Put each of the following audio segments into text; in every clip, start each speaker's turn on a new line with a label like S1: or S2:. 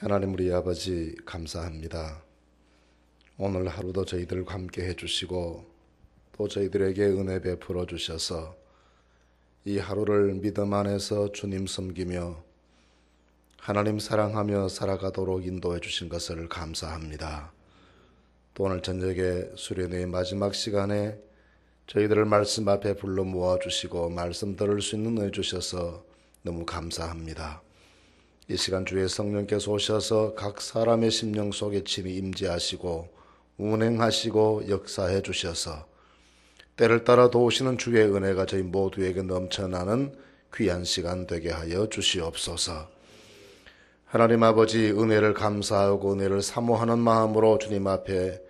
S1: 하나님 우리 아버지 감사합니다. 오늘 하루도 저희들과 함께 해주시고 또 저희들에게 은혜 베풀어 주셔서 이 하루를 믿음 안에서 주님 섬기며 하나님 사랑하며 살아가도록 인도해 주신 것을 감사합니다. 또 오늘 저녁에 수련회의 마지막 시간에 저희들을 말씀 앞에 불러 모아주시고 말씀 들을 수 있는 은혜 주셔서 너무 감사합니다. 이 시간 주의 성령께서 오셔서 각 사람의 심령 속에 친히 임재하시고 운행하시고 역사해 주셔서 때를 따라 도우시는 주의 은혜가 저희 모두에게 넘쳐나는 귀한 시간 되게 하여 주시옵소서. 하나님 아버지, 은혜를 감사하고 은혜를 사모하는 마음으로 주님 앞에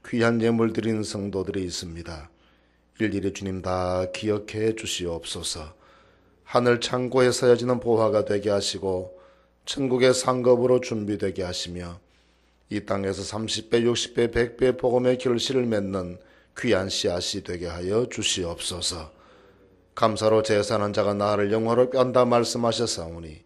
S1: 귀한 예물 드리는 성도들이 있습니다. 일일이 주님 다 기억해 주시옵소서. 하늘 창고에 서여지는 보화가 되게 하시고 천국의 상급으로 준비되게 하시며 이 땅에서 30배, 60배, 100배 복음의 결실을 맺는 귀한 씨앗이 되게 하여 주시옵소서. 감사로 제사하는 자가 나를 영화롭게 한다 말씀하셨사오니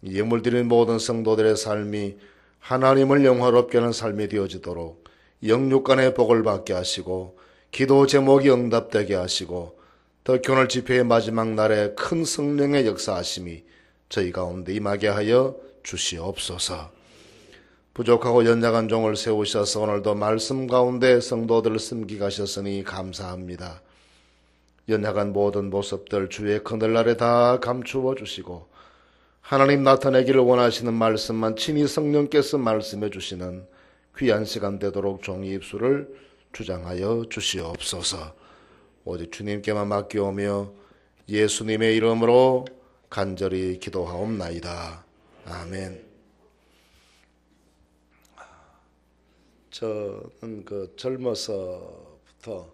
S1: 예물 드리는 모든 성도들의 삶이 하나님을 영화롭게 하는 삶이 되어지도록 영육간의 복을 받게 하시고 기도 제목이 응답되게 하시고 더 교훈 집회의 마지막 날에 큰 성령의 역사하심이 저희 가운데 임하게 하여 주시옵소서. 부족하고 연약한 종을 세우셔서 오늘도 말씀 가운데 성도들을 섬기게 하셨으니 감사합니다. 연약한 모든 모습들 주의 그늘날에 다 감추어 주시고 하나님 나타내기를 원하시는 말씀만 친히 성령께서 말씀해 주시는 귀한 시간 되도록 종이 입술을 주장하여 주시옵소서. 오직 주님께만 맡기오며 예수님의 이름으로 간절히 기도하옵나이다. 아멘. 저는 젊어서부터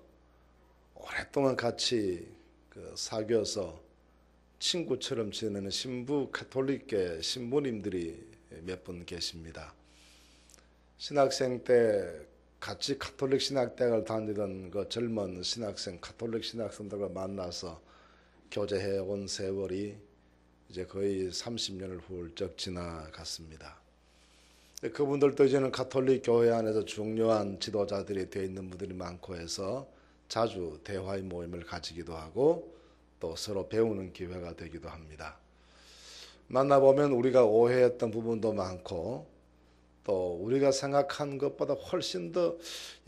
S1: 오랫동안 같이 사귀어서 친구처럼 지내는 신부 가톨릭계 신부님들이 몇 분 계십니다. 신학생 때 같이 가톨릭 신학대학을 다니던 그 젊은 신학생, 가톨릭 신학생들과 만나서 교제해 온 세월이 이제 거의 30년을 훌쩍 지나갔습니다. 그분들도 이제는 가톨릭 교회 안에서 중요한 지도자들이 되어 있는 분들이 많고 해서 자주 대화의 모임을 가지기도 하고 또 서로 배우는 기회가 되기도 합니다. 만나보면 우리가 오해했던 부분도 많고 또 우리가 생각한 것보다 훨씬 더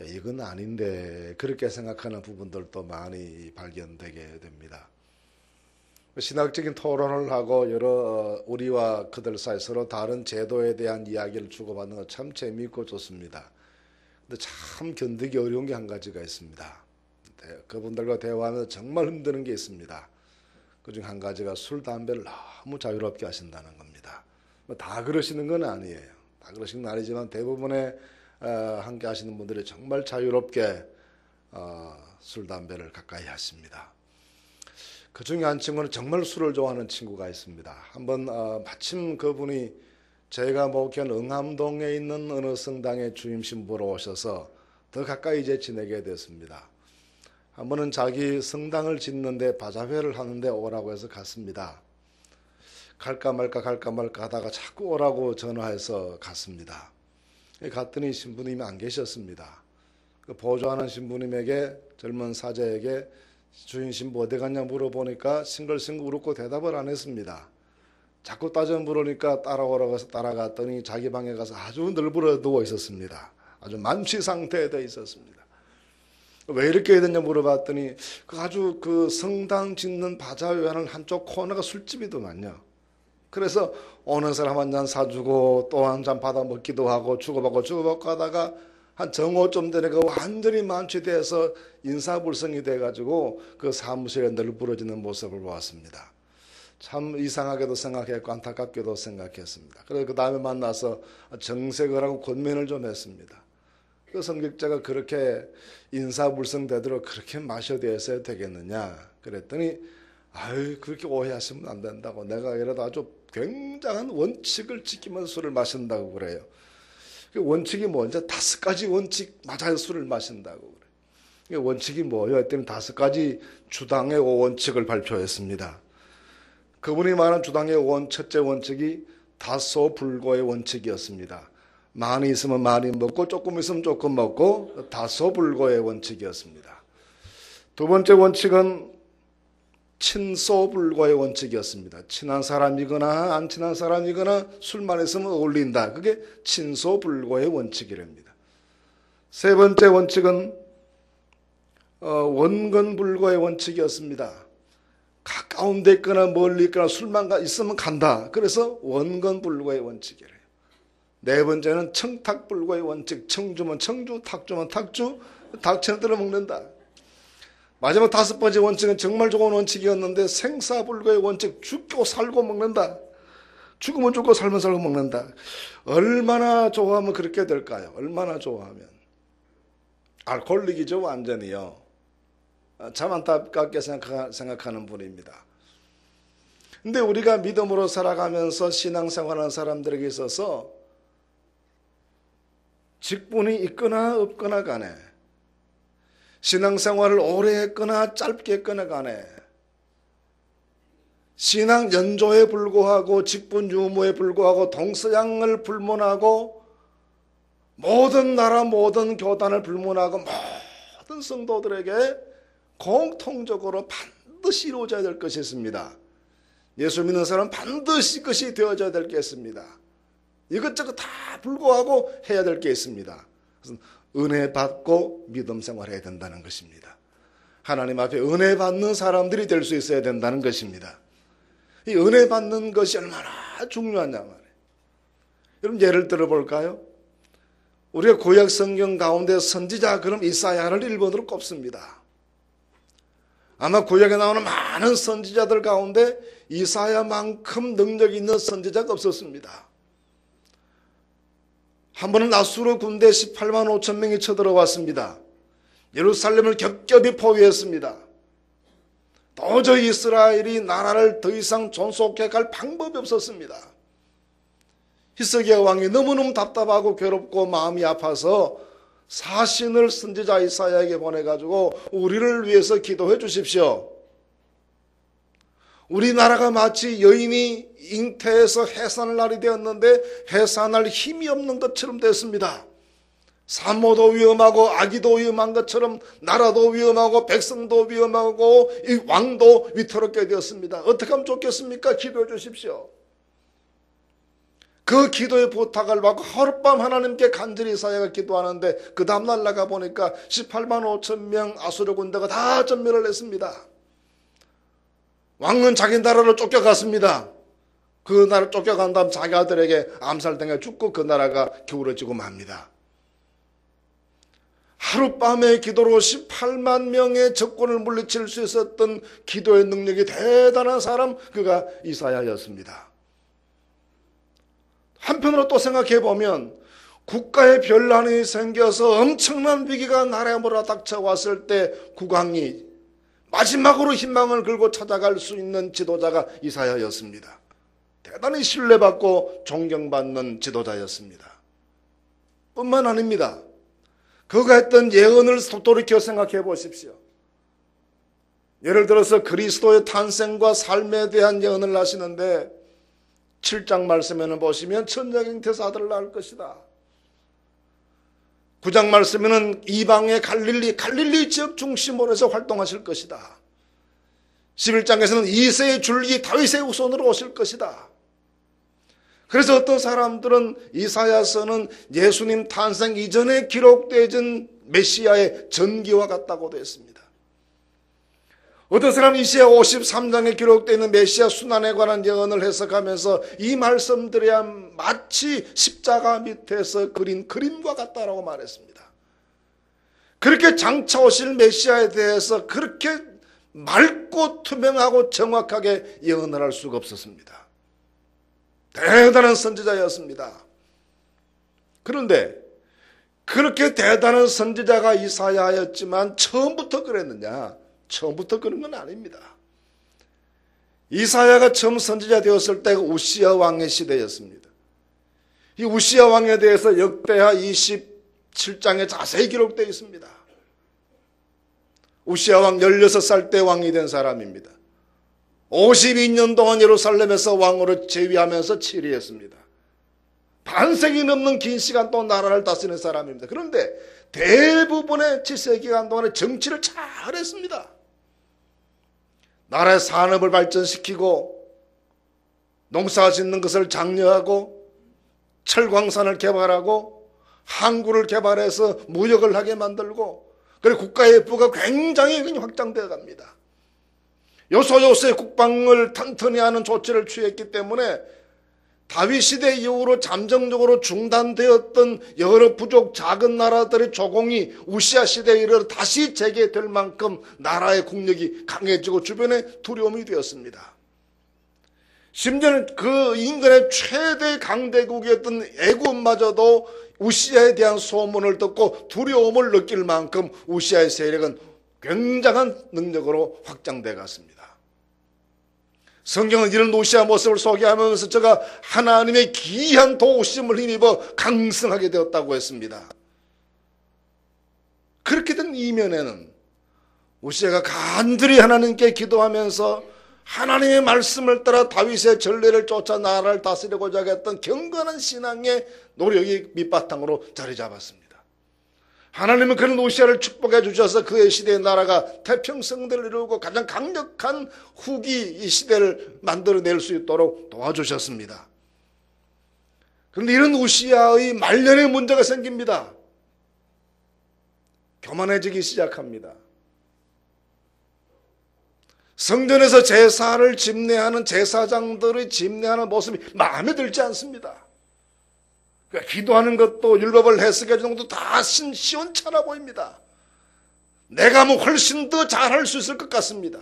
S1: 이건 아닌데 그렇게 생각하는 부분들도 많이 발견되게 됩니다. 신학적인 토론을 하고 여러 우리와 그들 사이 서로 다른 제도에 대한 이야기를 주고받는 거 참 재미있고 좋습니다. 근데 참 견디기 어려운 게 한 가지가 있습니다. 그분들과 대화하면서 정말 힘드는 게 있습니다. 그중 한 가지가 술, 담배를 너무 자유롭게 하신다는 겁니다. 다 그러시는 건 아니에요. 다 그러시는 건 아니지만 대부분의 함께 하시는 분들이 정말 자유롭게 술, 담배를 가까이 하십니다. 그 중에 한 친구는 정말 술을 좋아하는 친구가 있습니다. 한번 마침 그분이 제가 목회한 응암동에 있는 어느 성당의 주임 신부로 오셔서 더 가까이 이제 지내게 됐습니다. 한 번은 자기 성당을 짓는데 바자회를 하는데 오라고 해서 갔습니다. 갈까 말까 하다가 자꾸 오라고 전화해서 갔습니다. 갔더니 신부님이 안 계셨습니다. 그 보조하는 신부님에게 젊은 사제에게 주인 신부 어디 갔냐 물어보니까 싱글싱글 웃고 대답을 안 했습니다. 자꾸 따져 물으니까 따라오라고 해서 따라갔더니 자기 방에 가서 아주 널브러 누워 있었습니다. 아주 만취 상태에 돼 있었습니다. 왜 이렇게 해야 되냐 물어봤더니 아주 그 성당 짓는 바자회하는 한쪽 코너가 술집이더만요. 그래서 오는 사람 한 잔 사주고 또 한 잔 받아 먹기도 하고 주고받고 하다가 한 정오쯤 되니까 완전히 만취돼서 인사불성이 돼가지고 그 사무실에 널브러지는 모습을 보았습니다. 참 이상하게도 생각했고 안타깝게도 생각했습니다. 그래서 그 다음에 만나서 정색을 하고 권면을 좀 했습니다. 그 성직자가 그렇게 인사불성 되도록 그렇게 마셔대어야 되겠느냐 그랬더니 아유 그렇게 오해하시면 안 된다고 내가 이러다 아주 굉장한 원칙을 지키면서 술을 마신다고 그래요. 그 원칙이 뭔지 5가지 원칙 맞아야 술을 마신다고 그래요. 원칙이 뭐예요? 했더니 5가지 주당의 5원칙을 발표했습니다. 그분이 말한 주당의 첫째 원칙이 다소불고의 원칙이었습니다. 많이 있으면 많이 먹고 조금 있으면 조금 먹고 다소불고의 원칙이었습니다. 두 번째 원칙은 친소불고의 원칙이었습니다. 친한 사람이거나 안 친한 사람이거나 술만 있으면 어울린다. 그게 친소불고의 원칙이랍니다. 세 번째 원칙은 원건불고의 원칙이었습니다. 가까운 데 있거나 멀리 있거나 술만 있으면 간다. 그래서 원건불고의 원칙이래요. 네 번째는 청탁불고의 원칙. 청주면 청주, 탁주면 탁주, 닥치는 대로 먹는다. 마지막 다섯 번째 원칙은 정말 좋은 원칙이었는데 생사불고의 원칙. 죽고 살고 먹는다. 죽으면 죽고 살면 살고 먹는다. 얼마나 좋아하면 그렇게 될까요? 얼마나 좋아하면. 알코올릭이죠, 완전히요. 참 안타깝게 생각하는 분입니다. 근데 우리가 믿음으로 살아가면서 신앙생활하는 사람들에게 있어서 직분이 있거나 없거나 간에, 신앙생활을 오래 했거나 짧게 했거나 간에, 신앙 연조에 불구하고 직분 유무에 불구하고 동서양을 불문하고 모든 나라 모든 교단을 불문하고 모든 성도들에게 공통적으로 반드시 이루어져야 될 것이 있습니다. 예수 믿는 사람은 반드시 그것이 되어져야 될 게 있습니다. 이것저것 다 불구하고 해야 될 게 있습니다. 그래서 은혜 받고 믿음 생활해야 된다는 것입니다. 하나님 앞에 은혜 받는 사람들이 될 수 있어야 된다는 것입니다. 이 은혜 받는 것이 얼마나 중요하냐 말이에요. 여러분 예를 들어 볼까요? 우리가 구약 성경 가운데 선지자 그럼 이사야를 1번으로 꼽습니다. 아마 구약에 나오는 많은 선지자들 가운데 이사야만큼 능력 있는 선지자가 없었습니다. 한 번은 아수르 군대 18만 5천 명이 쳐들어왔습니다. 예루살렘을 겹겹이 포위했습니다. 도저히 이스라엘이 나라를 더 이상 존속해 갈 방법이 없었습니다. 히스기야 왕이 너무너무 답답하고 괴롭고 마음이 아파서 사신을 선지자 이사야에게 보내가지고 우리를 위해서 기도해 주십시오. 우리나라가 마치 여인이 잉태해서 해산할 날이 되었는데 해산할 힘이 없는 것처럼 됐습니다. 산모도 위험하고 아기도 위험한 것처럼 나라도 위험하고 백성도 위험하고 이 왕도 위태롭게 되었습니다. 어떻게 하면 좋겠습니까? 기도해 주십시오. 그 기도의 부탁을 받고 하룻밤 하나님께 간절히 이사야가 기도하는데 그 다음날 나가보니까 18만 5천 명 아수르 군대가 다 전멸을 했습니다. 왕은 자기 나라로 쫓겨갔습니다. 그 나라 쫓겨간 다음 자기 아들에게 암살당해 죽고 그 나라가 기울어지고 맙니다. 하룻밤의 기도로 18만 명의 적군을 물리칠 수 있었던 기도의 능력이 대단한 사람, 그가 이사야였습니다. 한편으로 또 생각해 보면 국가에 변란이 생겨서 엄청난 위기가 나라에 몰아닥쳐왔을 때 국왕이 마지막으로 희망을 걸고 찾아갈 수 있는 지도자가 이사야였습니다. 대단히 신뢰받고 존경받는 지도자였습니다. 뿐만 아닙니다. 그가 했던 예언을 돌이켜 생각해 보십시오. 예를 들어서 그리스도의 탄생과 삶에 대한 예언을 하시는데 7장 말씀에는 보시면 천녀잉태에서 아들을 낳을 것이다. 9장 말씀에는 이방의 갈릴리 지역 중심으로 해서 활동하실 것이다. 11장에서는 이새의 줄기 다윗의 후손으로 오실 것이다. 그래서 어떤 사람들은 이사야서는 예수님 탄생 이전에 기록되어진 메시아의 전기와 같다고도 했습니다. 어떤 사람은 이사야 53장에 기록되어 있는 메시아 순환에 관한 예언을 해석하면서 이 말씀들이야 마치 십자가 밑에서 그린 그림과 같다라고 말했습니다. 그렇게 장차 오실 메시아에 대해서 그렇게 맑고 투명하고 정확하게 예언을 할 수가 없었습니다. 대단한 선지자였습니다. 그런데 그렇게 대단한 선지자가 이사야였지만 처음부터 그랬느냐? 처음부터 그런 건 아닙니다. 이사야가 처음 선지자 되었을 때가 우시야 왕의 시대였습니다. 이 우시야 왕에 대해서 역대하 27장에 자세히 기록되어 있습니다. 우시야 왕 16살 때 왕이 된 사람입니다. 52년 동안 예루살렘에서 왕으로 재위하면서 치리했습니다. 반세기 넘는 긴 시간 동안 나라를 다스리는 사람입니다. 그런데 대부분의 7세 기간 동안에 정치를 잘했습니다. 나라의 산업을 발전시키고 농사 짓는 것을 장려하고 철광산을 개발하고 항구를 개발해서 무역을 하게 만들고, 그리고 국가의 부가 굉장히 확장되어 갑니다. 요소요소의 국방을 튼튼히 하는 조치를 취했기 때문에 다윗 시대 이후로 잠정적으로 중단되었던 여러 부족 작은 나라들의 조공이 우시아 시대에 이르러 다시 재개될 만큼 나라의 국력이 강해지고 주변에 두려움이 되었습니다. 심지어는 그 인근의 최대 강대국이었던 애굽마저도 우시아에 대한 소문을 듣고 두려움을 느낄 만큼 우시아의 세력은 굉장한 능력으로 확장돼 갔습니다. 성경은 이런 우시아 모습을 소개하면서 저가 하나님의 기이한 도우심을 힘입어 강성하게 되었다고 했습니다. 그렇게 된 이면에는 우시아가 간절히 하나님께 기도하면서 하나님의 말씀을 따라 다윗의 전례를 쫓아 나라를 다스리고자 하겠던 경건한 신앙의 노력이 밑바탕으로 자리 잡았습니다. 하나님은 그런 우시아를 축복해 주셔서 그의 시대의 나라가 태평성대를 이루고 가장 강력한 후기 이 시대를 만들어낼 수 있도록 도와주셨습니다. 그런데 이런 우시아의 말년에 문제가 생깁니다. 교만해지기 시작합니다. 성전에서 제사를 집례하는 제사장들의 집례하는 모습이 마음에 들지 않습니다. 그러니까 기도하는 것도 율법을 해석해 주는 것도 다 시원찮아 보입니다. 내가 하면 훨씬 더 잘할 수 있을 것 같습니다.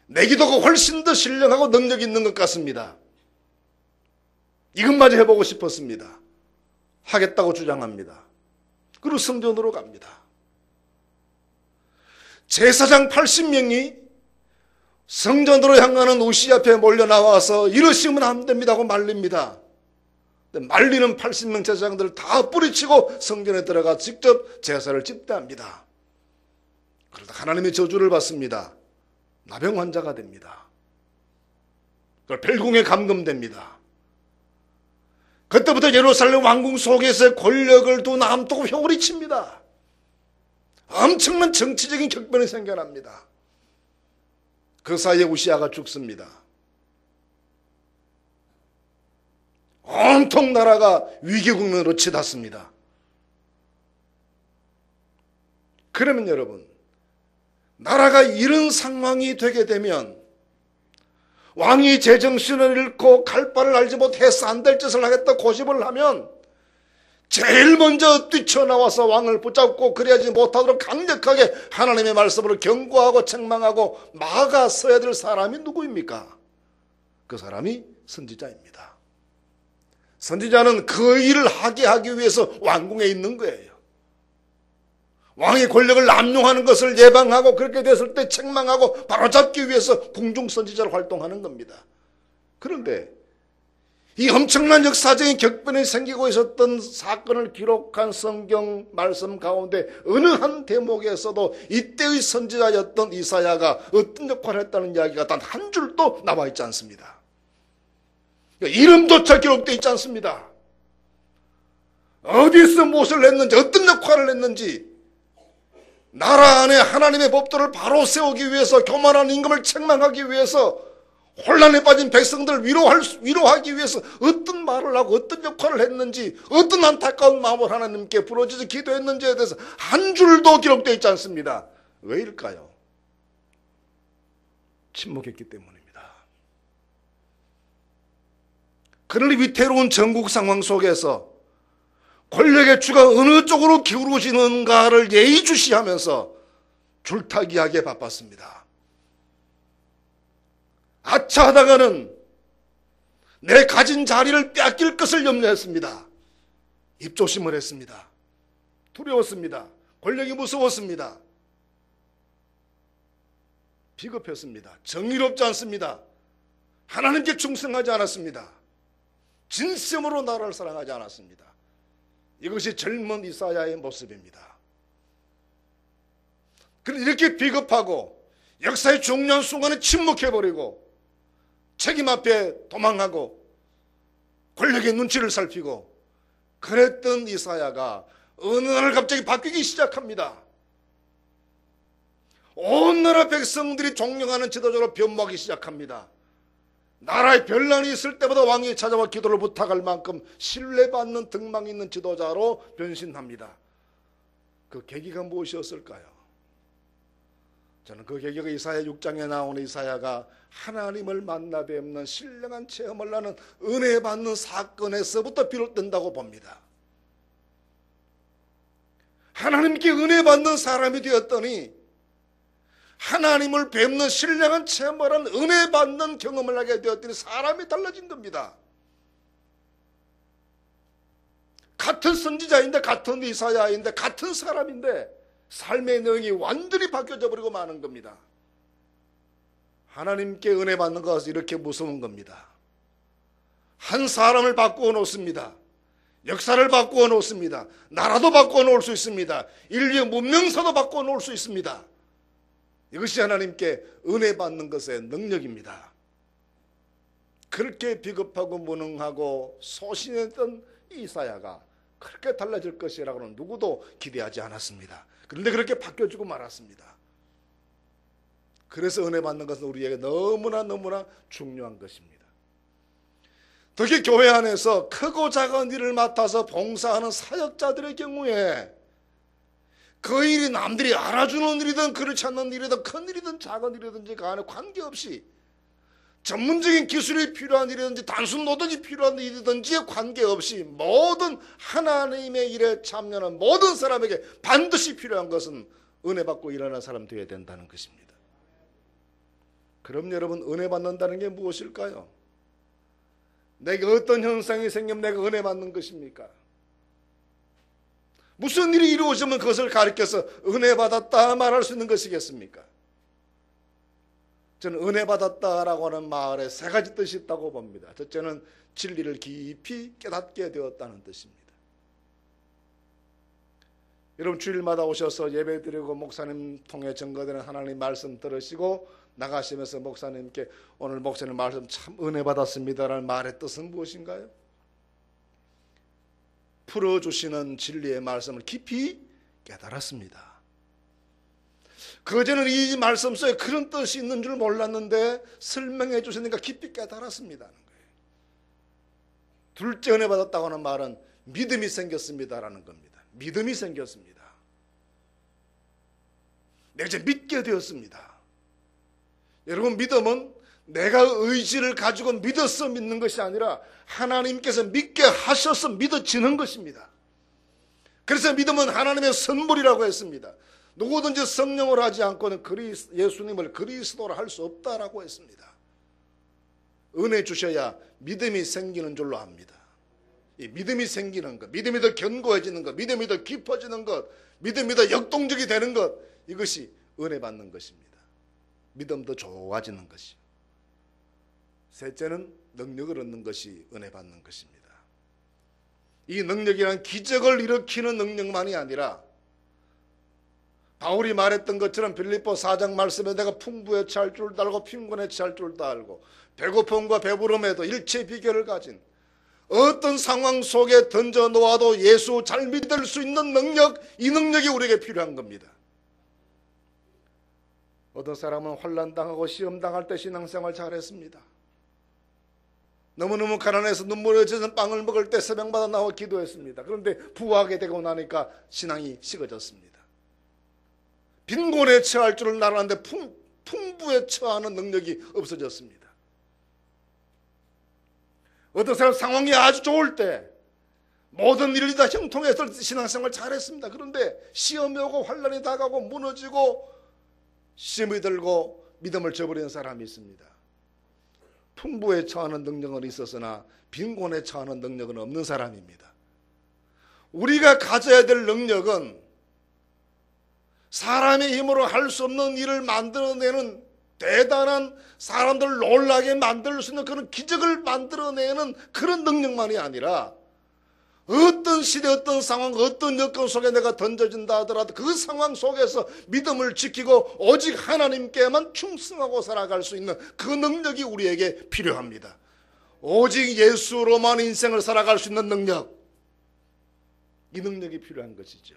S1: 내 기도가 훨씬 더 신령하고 능력 있는 것 같습니다. 이것마저 해보고 싶었습니다. 하겠다고 주장합니다. 그리고 성전으로 갑니다. 제사장 80명이 성전으로 향하는 우시아 앞에 몰려 나와서 이러시면 안 됩니다고 말립니다. 말리는 80명 제사장들을 다 뿌리치고 성전에 들어가 직접 제사를 집대합니다. 그러다 하나님의 저주를 받습니다. 나병 환자가 됩니다. 벨궁에 감금됩니다. 그때부터 예루살렘 왕궁 속에서 권력을 두 남도고 효울이 칩니다. 엄청난 정치적인 격변이 생겨납니다. 그 사이에 우시아가 죽습니다. 온통 나라가 위기국면으로 치닫습니다. 그러면 여러분, 나라가 이런 상황이 되게 되면 왕이 제정신을 잃고 갈 바를 알지 못해서 안 될 짓을 하겠다 고집을 하면 제일 먼저 뛰쳐나와서 왕을 붙잡고 그래야지 못하도록 강력하게 하나님의 말씀으로 경고하고 책망하고 막아서야 될 사람이 누구입니까? 그 사람이 선지자입니다. 선지자는 그 일을 하게 하기 위해서 왕궁에 있는 거예요. 왕의 권력을 남용하는 것을 예방하고 그렇게 됐을 때 책망하고 바로잡기 위해서 궁중 선지자로 활동하는 겁니다. 그런데 이 엄청난 역사적인 격변이 생기고 있었던 사건을 기록한 성경 말씀 가운데 어느 한 대목에서도 이때의 선지자였던 이사야가 어떤 역할을 했다는 이야기가 단 한 줄도 나와 있지 않습니다. 이름조차 기록되어 있지 않습니다. 어디서 무엇을 했는지, 어떤 역할을 했는지, 나라 안에 하나님의 법도를 바로 세우기 위해서, 교만한 임금을 책망하기 위해서, 혼란에 빠진 백성들을 위로하기 위해서 어떤 말을 하고 어떤 역할을 했는지, 어떤 안타까운 마음을 하나님께 부르짖어 기도했는지에 대해서 한 줄도 기록되어 있지 않습니다. 왜일까요? 침묵했기 때문입니다. 그러니 위태로운 전국 상황 속에서 권력의 주가 어느 쪽으로 기울어지는가를 예의주시하면서 줄타기하기에 바빴습니다. 아차하다가는 내 가진 자리를 뺏길 것을 염려했습니다. 입조심을 했습니다. 두려웠습니다. 권력이 무서웠습니다. 비겁했습니다. 정의롭지 않습니다. 하나님께 충성하지 않았습니다. 진심으로 나라를 사랑하지 않았습니다. 이것이 젊은 이사야의 모습입니다. 그런데 이렇게 비겁하고 역사의 중요한 순간에 침묵해버리고 책임 앞에 도망하고 권력의 눈치를 살피고 그랬던 이사야가 어느 날 갑자기 바뀌기 시작합니다. 온 나라 백성들이 존경하는 지도자로 변모하기 시작합니다. 나라에 변란이 있을 때마다 왕이 찾아와 기도를 부탁할 만큼 신뢰받는 등망 있는 지도자로 변신합니다. 그 계기가 무엇이었을까요? 저는 그 계기가 이사야 6장에 나오는 이사야가 하나님을 만나 뵙는 신령한 체험을 하는 은혜 받는 사건에서부터 비롯된다고 봅니다. 하나님께 은혜 받는 사람이 되었더니 하나님을 뵙는 신령한 체험을 하는 은혜 받는 경험을 하게 되었더니 사람이 달라진 겁니다. 같은 선지자인데, 같은 이사야인데, 같은 사람인데 삶의 내용이 완전히 바뀌어져 버리고 마는 겁니다. 하나님께 은혜 받는 것은 이렇게 무서운 겁니다. 한 사람을 바꾸어 놓습니다. 역사를 바꾸어 놓습니다. 나라도 바꾸어 놓을 수 있습니다. 인류의 문명사도 바꾸어 놓을 수 있습니다. 이것이 하나님께 은혜 받는 것의 능력입니다. 그렇게 비겁하고 무능하고 소신했던 이사야가 그렇게 달라질 것이라고는 누구도 기대하지 않았습니다. 그런데 그렇게 바뀌어지고 말았습니다. 그래서 은혜 받는 것은 우리에게 너무나 중요한 것입니다. 특히 교회 안에서 크고 작은 일을 맡아서 봉사하는 사역자들의 경우에 그 일이 남들이 알아주는 일이든 그렇지 않는 일이든 큰 일이든 작은 일이든지 간에 관계없이 전문적인 기술이 필요한 일이든지 단순 노동이 필요한 일이든지에 관계없이 모든 하나님의 일에 참여하는 모든 사람에게 반드시 필요한 것은 은혜 받고 일어나는 사람 되어야 된다는 것입니다. 그럼 여러분, 은혜 받는다는 게 무엇일까요? 내게 어떤 현상이 생기면 내가 은혜 받는 것입니까? 무슨 일이 이루어지면 그것을 가리켜서 은혜 받았다 말할 수 있는 것이겠습니까? 저는 은혜 받았다라고 하는 말에 세 가지 뜻이 있다고 봅니다. 첫째는 진리를 깊이 깨닫게 되었다는 뜻입니다. 여러분, 주일마다 오셔서 예배드리고 목사님 통해 증거되는 하나님 말씀 들으시고 나가시면서 목사님께 오늘 목사님 말씀 참 은혜 받았습니다라는 말의 뜻은 무엇인가요? 풀어주시는 진리의 말씀을 깊이 깨달았습니다. 그전에는 이 말씀 속에 그런 뜻이 있는 줄 몰랐는데 설명해 주시니까 깊이 깨달았습니다. 둘째 은혜 받았다고 하는 말은 믿음이 생겼습니다라는 겁니다. 믿음이 생겼습니다. 내가 이제 믿게 되었습니다. 여러분, 믿음은 내가 의지를 가지고 믿어서 믿는 것이 아니라 하나님께서 믿게 하셔서 믿어지는 것입니다. 그래서 믿음은 하나님의 선물이라고 했습니다. 누구든지 성령을 하지 않고는 예수님을 그리스도로 할 수 없다라고 했습니다. 은혜 주셔야 믿음이 생기는 줄로 압니다. 이 믿음이 생기는 것, 믿음이 더 견고해지는 것, 믿음이 더 깊어지는 것, 믿음이 더 역동적이 되는 것, 이것이 은혜 받는 것입니다. 믿음도 좋아지는 것이요. 셋째는 능력을 얻는 것이 은혜 받는 것입니다. 이 능력이란 기적을 일으키는 능력만이 아니라 바울이 말했던 것처럼 빌립보 4장 말씀에 내가 풍부에 취할 줄도 알고 빈곤에 취할 줄도 알고 배고픔과 배부름에도 일체 비결을 가진 어떤 상황 속에 던져 놓아도 예수 잘 믿을 수 있는 능력, 이 능력이 우리에게 필요한 겁니다. 어떤 사람은 환난당하고 시험당할 때 신앙생활 잘했습니다. 너무너무 가난해서 눈물이 젖은 빵을 먹을 때 새벽마다 나와 기도했습니다. 그런데 부하게 되고 나니까 신앙이 식어졌습니다. 빈곤에 처할 줄을 알았는데 풍부에 처하는 능력이 없어졌습니다. 어떤 사람 상황이 아주 좋을 때 모든 일이 다 형통해서 신앙생활 잘했습니다. 그런데 시험이 오고 환난이 다가오고 무너지고 시험이 들고 믿음을 저버리는 사람이 있습니다. 풍부에 처하는 능력은 있었으나 빈곤에 처하는 능력은 없는 사람입니다. 우리가 가져야 될 능력은 사람의 힘으로 할 수 없는 일을 만들어내는 대단한, 사람들을 놀라게 만들 수 있는 그런 기적을 만들어내는 그런 능력만이 아니라 어떤 시대, 어떤 상황, 어떤 여건 속에 내가 던져진다 하더라도 그 상황 속에서 믿음을 지키고 오직 하나님께만 충성하고 살아갈 수 있는 그 능력이 우리에게 필요합니다. 오직 예수로만 인생을 살아갈 수 있는 능력, 이 능력이 필요한 것이죠.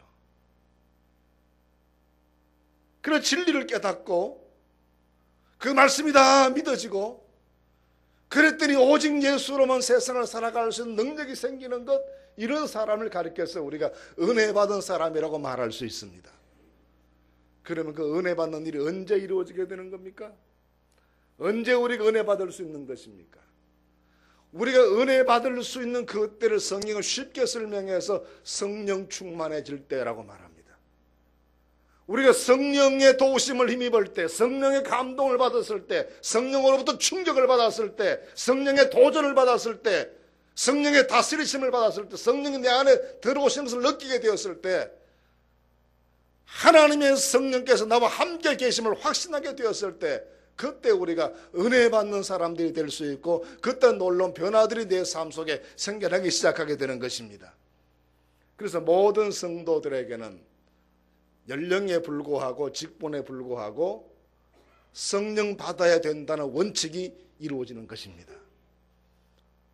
S1: 그래서 진리를 깨닫고 그 말씀이 다 믿어지고 그랬더니 오직 예수로만 세상을 살아갈 수 있는 능력이 생기는 것, 이런 사람을 가리켜서 우리가 은혜 받은 사람이라고 말할 수 있습니다. 그러면 그 은혜 받는 일이 언제 이루어지게 되는 겁니까? 언제 우리가 은혜 받을 수 있는 것입니까? 우리가 은혜 받을 수 있는 그때를 성경을 쉽게 설명해서 성령 충만해질 때라고 말합니다. 우리가 성령의 도우심을 힘입을 때, 성령의 감동을 받았을 때, 성령으로부터 충격을 받았을 때, 성령의 도전을 받았을 때, 성령의 다스리심을 받았을 때, 성령이 내 안에 들어오시는 것을 느끼게 되었을 때, 하나님의 성령께서 나와 함께 계심을 확신하게 되었을 때, 그때 우리가 은혜 받는 사람들이 될 수 있고, 그때 놀라운 변화들이 내 삶 속에 생겨나기 시작하게 되는 것입니다. 그래서 모든 성도들에게는 연령에 불구하고 직분에 불구하고 성령 받아야 된다는 원칙이 이루어지는 것입니다.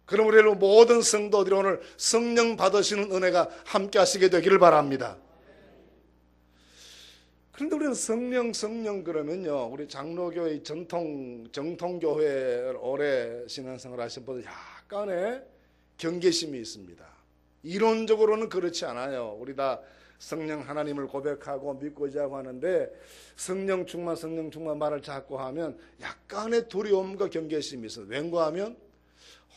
S1: 그럼 우리 모든 성도들이 오늘 성령 받으시는 은혜가 함께 하시게 되기를 바랍니다. 그런데 우리는 성령 그러면요, 우리 장로교의 정통교회 오래 신앙생활 하신 분들 약간의 경계심이 있습니다. 이론적으로는 그렇지 않아요. 우리 다 성령 하나님을 고백하고 믿고 의지하고 하는데 성령 충만 말을 자꾸 하면 약간의 두려움과 경계심이 있어요. 왠가 하면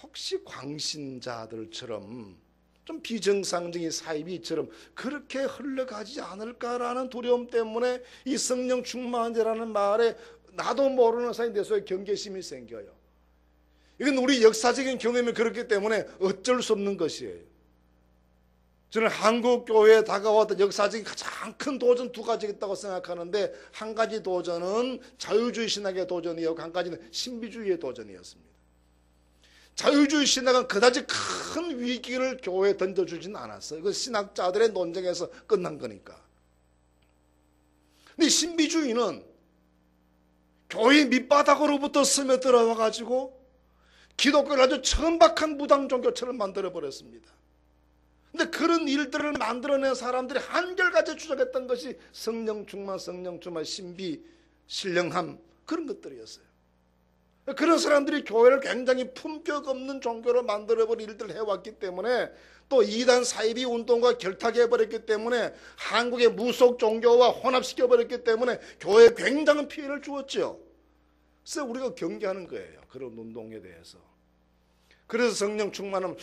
S1: 혹시 광신자들처럼 좀 비정상적인 사이비처럼 그렇게 흘러가지 않을까라는 두려움 때문에 이 성령 충만이라는 말에 나도 모르는 사이 내 속에 경계심이 생겨요. 이건 우리 역사적인 경험이 그렇기 때문에 어쩔 수 없는 것이에요. 저는 한국 교회에 다가왔던 역사적인 가장 큰 도전 두 가지가 있다고 생각하는데, 한 가지 도전은 자유주의 신학의 도전이었고 한 가지는 신비주의의 도전이었습니다. 자유주의 신학은 그다지 큰 위기를 교회에 던져주지는 않았어요. 그 신학자들의 논쟁에서 끝난 거니까. 근데 신비주의는 교회 밑바닥으로부터 스며들어와 가지고 기독교를 아주 천박한 무당 종교처럼 만들어버렸습니다. 근데 그런 일들을 만들어낸 사람들이 한결같이 주장했던 것이 성령 충만, 신비, 신령함, 그런 것들이었어요. 그런 사람들이 교회를 굉장히 품격 없는 종교로 만들어버린 일들을 해왔기 때문에, 또 이단 사이비 운동과 결탁해버렸기 때문에, 한국의 무속 종교와 혼합시켜버렸기 때문에 교회에 굉장한 피해를 주었죠. 그래서 우리가 경계하는 거예요, 그런 운동에 대해서. 그래서 성령 충만은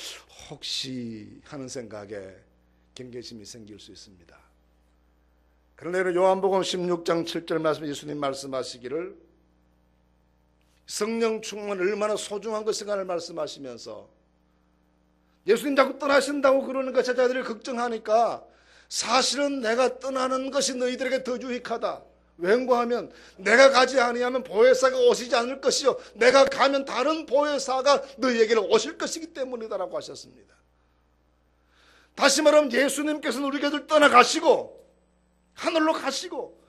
S1: 혹시 하는 생각에 경계심이 생길 수 있습니다. 그러나 요한복음 16장 7절 말씀, 예수님 말씀하시기를 성령 충만은 얼마나 소중한 것인가를 말씀하시면서, 예수님 자꾸 떠나신다고 그러니까 제자들이 걱정하니까, 사실은 내가 떠나는 것이 너희들에게 더 유익하다. 왠가 하면 내가 가지 아니하면 보혜사가 오시지 않을 것이요 내가 가면 다른 보혜사가 너희에게로 오실 것이기 때문이다라고 하셨습니다. 다시 말하면 예수님께서는 우리 곁을 떠나가시고 하늘로 가시고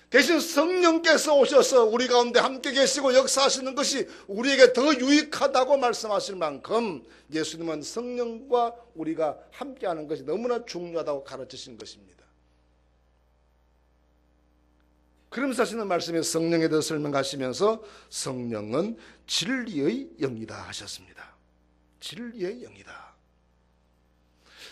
S1: 대신 성령께서 오셔서 우리 가운데 함께 계시고 역사하시는 것이 우리에게 더 유익하다고 말씀하실 만큼 예수님은 성령과 우리가 함께하는 것이 너무나 중요하다고 가르치신 것입니다. 그러면서 하시는 말씀에 성령에 대해서 설명하시면서 성령은 진리의 영이다 하셨습니다. 진리의 영이다.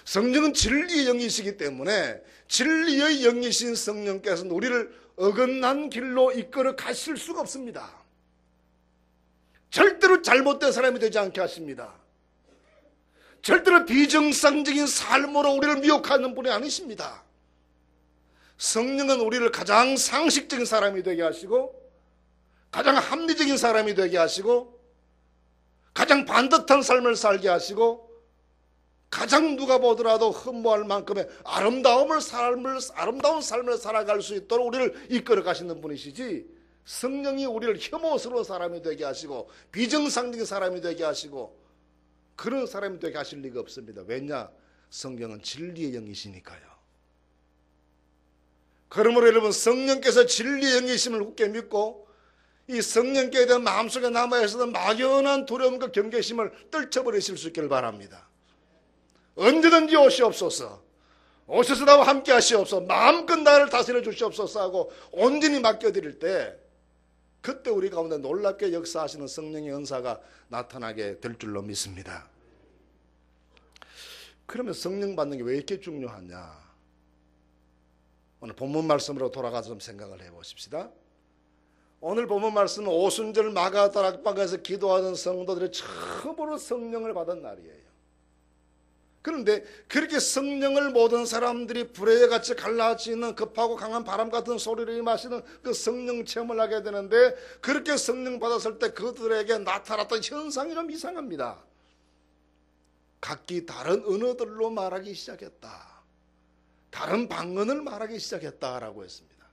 S1: 성령은 진리의 영이시기 때문에 진리의 영이신 성령께서는 우리를 어긋난 길로 이끌어 가실 수가 없습니다. 절대로 잘못된 사람이 되지 않게 하십니다. 절대로 비정상적인 삶으로 우리를 미혹하는 분이 아니십니다. 성령은 우리를 가장 상식적인 사람이 되게 하시고, 가장 합리적인 사람이 되게 하시고, 가장 반듯한 삶을 살게 하시고, 가장 누가 보더라도 흠모할 만큼의 아름다운 삶을 살아갈 수 있도록 우리를 이끌어 가시는 분이시지, 성령이 우리를 혐오스러운 사람이 되게 하시고 비정상적인 사람이 되게 하시고 그런 사람이 되게 하실 리가 없습니다. 왜냐? 성경은 진리의 영이시니까요. 그러므로 여러분, 성령께서 진리의 영이심을 굳게 믿고 이 성령께 대한 마음속에 남아있었던 막연한 두려움과 경계심을 떨쳐버리실 수 있기를 바랍니다. 언제든지 오시옵소서. 오셔서 나와 함께 하시옵소서. 마음껏 나를 다스려 주시옵소서 하고 온전히 맡겨드릴 때, 그때 우리 가운데 놀랍게 역사하시는 성령의 은사가 나타나게 될 줄로 믿습니다. 그러면 성령 받는 게 왜 이렇게 중요하냐? 오늘 본문 말씀으로 돌아가서 좀 생각을 해보십시다. 오늘 본문 말씀은 오순절 마가다락방에서 기도하던 성도들이 처음으로 성령을 받은 날이에요. 그런데 그렇게 성령을 모든 사람들이 불의 같이 갈라지는 급하고 강한 바람 같은 소리를 마시는 그 성령 체험을 하게 되는데, 그렇게 성령 받았을 때 그들에게 나타났던 현상이 좀 이상합니다. 각기 다른 언어들로 말하기 시작했다. 다른 방언을 말하기 시작했다라고 했습니다.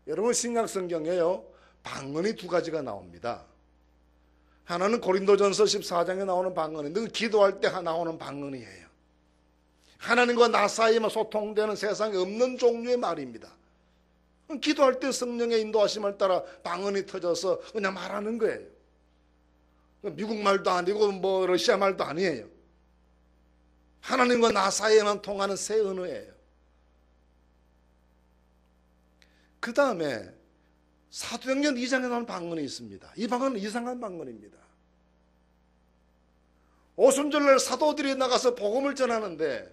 S1: 여러분, 신약 성경에요, 방언이 두 가지가 나옵니다. 하나는 고린도전서 14장에 나오는 방언인데, 기도할 때 나오는 방언이에요. 하나님과 나 사이에만 소통되는 세상에 없는 종류의 말입니다. 기도할 때 성령의 인도하심을 따라 방언이 터져서 그냥 말하는 거예요. 미국 말도 아니고 뭐 러시아 말도 아니에요. 하나님과 나 사이에만 통하는 새 언어예요. 그 다음에 사도행전 2장에 나오는 방언이 있습니다. 이 방언은 이상한 방언입니다. 오순절날 사도들이 나가서 복음을 전하는데,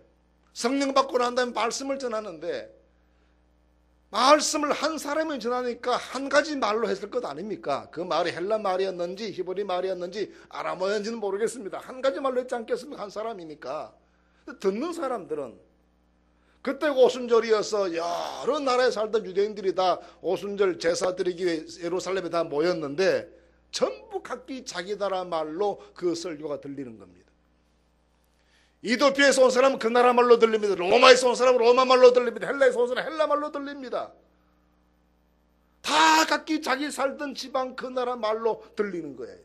S1: 성령 받고 난 다음에 말씀을 전하는데, 말씀을 한 사람이 전하니까 한 가지 말로 했을 것 아닙니까? 그 말이 헬라 말이었는지 히브리 말이었는지 아람어인지는 모르겠습니다. 한 가지 말로 했지 않겠습니까? 한 사람이니까. 듣는 사람들은 그때 오순절이어서 여러 나라에 살던 유대인들이 다 오순절 제사 드리기 위해 예루살렘에 다 모였는데, 전부 각기 자기 나라 말로 그 설교가 들리는 겁니다. 이도피아에서 온 사람은 그 나라 말로 들립니다. 로마에서 온 사람은 로마 말로 들립니다. 헬라에서 온 사람은 헬라 말로 들립니다. 다 각기 자기 살던 지방 그 나라 말로 들리는 거예요.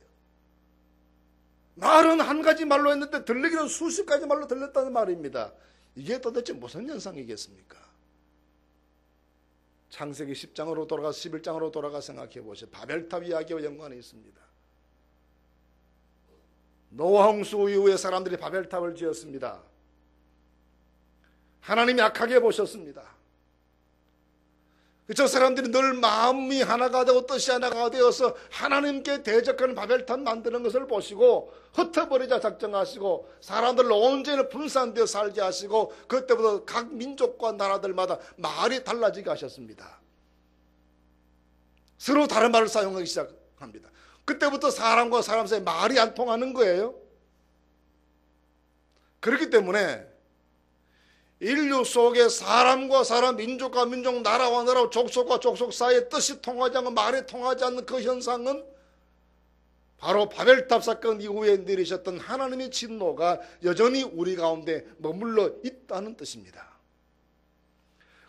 S1: 말은 한 가지 말로 했는데 들리기는 수십 가지 말로 들렸다는 말입니다. 이게 도대체 무슨 현상이겠습니까? 창세기 10장으로 돌아가 11장으로 돌아가 생각해 보세요. 바벨탑 이야기와 연관이 있습니다. 노아 홍수 이후에 사람들이 바벨탑을 지었습니다. 하나님이 악하게 보셨습니다. 저 사람들이 늘 마음이 하나가 되고 뜻이 하나가 되어서 하나님께 대적하는 바벨탑 만드는 것을 보시고 흩어버리자 작정하시고 사람들을 온전히 분산되어 살게 하시고, 그때부터 각 민족과 나라들마다 말이 달라지게 하셨습니다. 서로 다른 말을 사용하기 시작합니다. 그때부터 사람과 사람 사이 말이 안 통하는 거예요. 그렇기 때문에 인류 속에 사람과 사람, 민족과 민족, 나라와 나라, 족속과 족속 사이의 뜻이 통하지 않고 말이 통하지 않는 그 현상은 바로 바벨탑 사건 이후에 내리셨던 하나님의 진노가 여전히 우리 가운데 머물러 있다는 뜻입니다.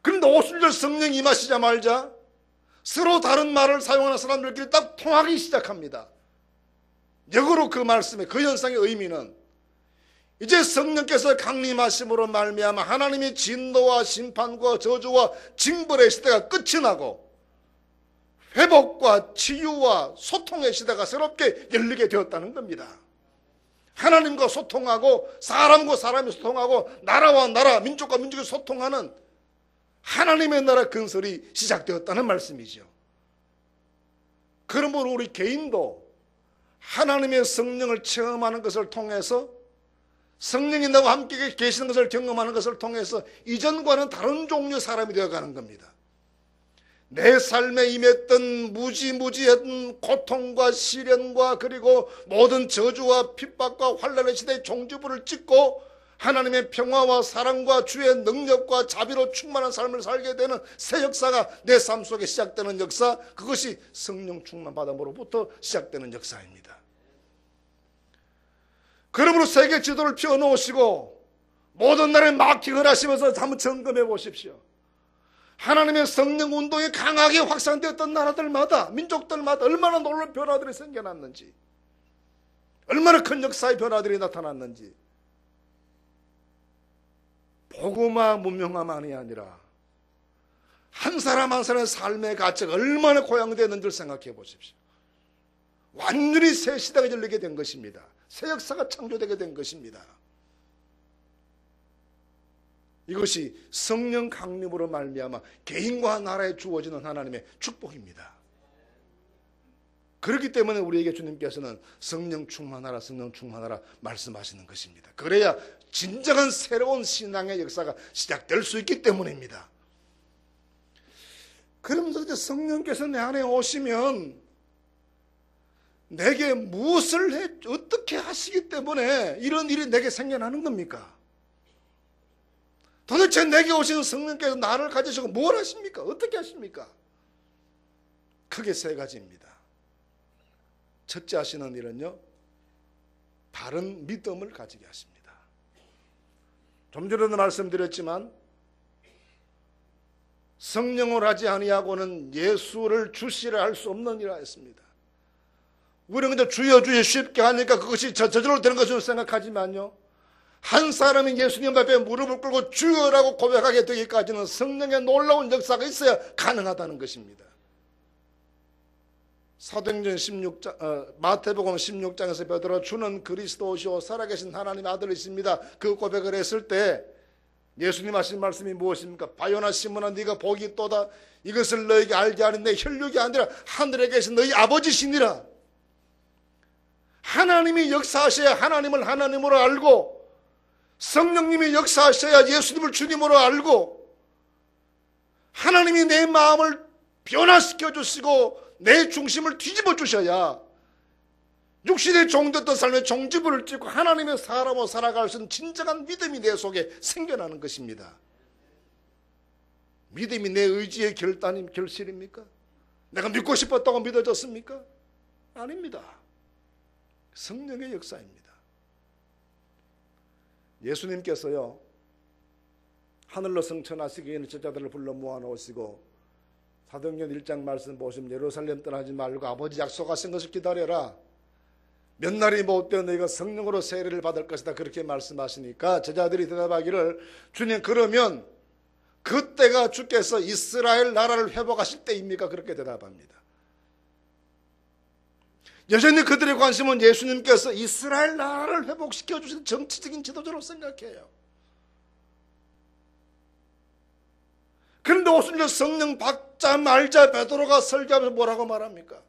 S1: 그런데 오순절 성령이 임하시자마자 서로 다른 말을 사용하는 사람들끼리 딱 통하기 시작합니다. 역으로 그 말씀의 그 현상의 의미는, 이제 성령께서 강림하심으로 말미암아 하나님의 진노와 심판과 저주와 징벌의 시대가 끝이 나고 회복과 치유와 소통의 시대가 새롭게 열리게 되었다는 겁니다. 하나님과 소통하고 사람과 사람이 소통하고 나라와 나라, 민족과 민족이 소통하는 하나님의 나라 건설이 시작되었다는 말씀이죠. 그러므로 우리 개인도 하나님의 성령을 체험하는 것을 통해서, 성령이 나와 함께 계시는 것을 경험하는 것을 통해서 이전과는 다른 종류의 사람이 되어가는 겁니다. 내 삶에 임했던 무지무지한 고통과 시련과 그리고 모든 저주와 핍박과 환난의 시대의 종지부를 찍고 하나님의 평화와 사랑과 주의 능력과 자비로 충만한 삶을 살게 되는 새 역사가 내 삶 속에 시작되는 역사, 그것이 성령 충만 받음으로부터 시작되는 역사입니다. 그러므로 세계 지도를 펴놓으시고 모든 나라에 마킹을 하시면서 한번 점검해 보십시오. 하나님의 성령 운동이 강하게 확산되었던 나라들마다, 민족들마다 얼마나 놀라운 변화들이 생겨났는지, 얼마나 큰 역사의 변화들이 나타났는지, 도구마 문명화만이 아니라 한 사람 한 사람의 삶의 가치가 얼마나 고양되는지를 생각해 보십시오. 완전히 새 시대가 열리게 된 것입니다. 새 역사가 창조되게 된 것입니다. 이것이 성령 강림으로 말미암아 개인과 나라에 주어지는 하나님의 축복입니다. 그렇기 때문에 우리에게 주님께서는 성령 충만하라, 성령 충만하라 말씀하시는 것입니다. 그래야 진정한 새로운 신앙의 역사가 시작될 수 있기 때문입니다. 그러면서 이제 성령께서 내 안에 오시면 내게 무엇을 어떻게 하시기 때문에 이런 일이 내게 생겨나는 겁니까? 도대체 내게 오시는 성령께서 나를 가지시고 뭘 하십니까? 어떻게 하십니까? 크게 세 가지입니다. 첫째 하시는 일은요, 바른 믿음을 가지게 하십니다. 좀 전에도 말씀드렸지만 성령을 하지 아니하고는 예수를 주시라 할 수 없는 일을 했습니다. 우리는 그냥 주여 주여 쉽게 하니까 그것이 저절로 되는 것으로 생각하지만요, 한 사람이 예수님 앞에 무릎을 꿇고 주여라고 고백하게 되기까지는 성령의 놀라운 역사가 있어야 가능하다는 것입니다. 사도행전 16장, 마태복음 16장에서 베드로가 주는 그리스도시오 살아계신 하나님의 아들이십니다, 그 고백을 했을 때 예수님 하신 말씀이 무엇입니까? 바요나 시몬아 네가 복이 있도다. 이것을 너에게 알게 하는 내 혈육이 아니라 하늘에 계신 너희 아버지시니라. 하나님이 역사하셔야 하나님을 하나님으로 알고, 성령님이 역사하셔야 예수님을 주님으로 알고, 하나님이 내 마음을 변화시켜 주시고 내 중심을 뒤집어 주셔야 육신의 종됐던 삶의 종지부를 찍고 하나님의 사람으로 살아갈 수 있는 진정한 믿음이 내 속에 생겨나는 것입니다. 믿음이 내 의지의 결실입니까? 내가 믿고 싶었다고 믿어졌습니까? 아닙니다. 성령의 역사입니다. 예수님께서요, 하늘로 승천하시기 전에 제자들을 불러 모아놓으시고 사도행전 1장 말씀 보시면 예루살렘 떠나지 말고 아버지 약속하신 것을 기다려라. 몇 날이 못되어 너희가 성령으로 세례를 받을 것이다, 그렇게 말씀하시니까 제자들이 대답하기를 주님 그러면 그때가 주께서 이스라엘 나라를 회복하실 때입니까? 그렇게 대답합니다. 여전히 그들의 관심은 예수님께서 이스라엘 나라를 회복시켜 주신 정치적인 지도자로 생각해요. 그런데 오순절 성령 받자말자 베드로가 설교하면서 뭐라고 말합니까?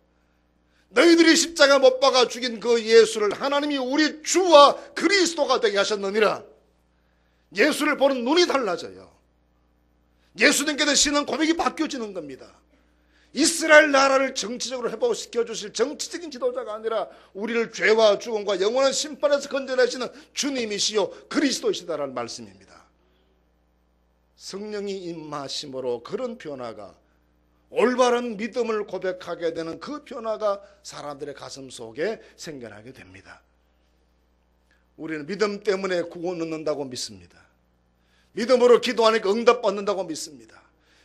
S1: 너희들이 십자가 못 박아 죽인 그 예수를 하나님이 우리 주와 그리스도가 되게 하셨느니라. 예수를 보는 눈이 달라져요. 예수님께 대한 고백이 바뀌어지는 겁니다. 이스라엘 나라를 정치적으로 회복시켜 주실 정치적인 지도자가 아니라 우리를 죄와 죽음과 영원한 심판에서 건져내시는 주님이시요 그리스도이시다라는 말씀입니다. 성령이 임하심으로 그런 변화가, 올바른 믿음을 고백하게 되는 그 변화가 사람들의 가슴 속에 생겨나게 됩니다. 우리는 믿음 때문에 구원 얻는다고 믿습니다. 믿음으로 기도하니까 응답받는다고 믿습니다.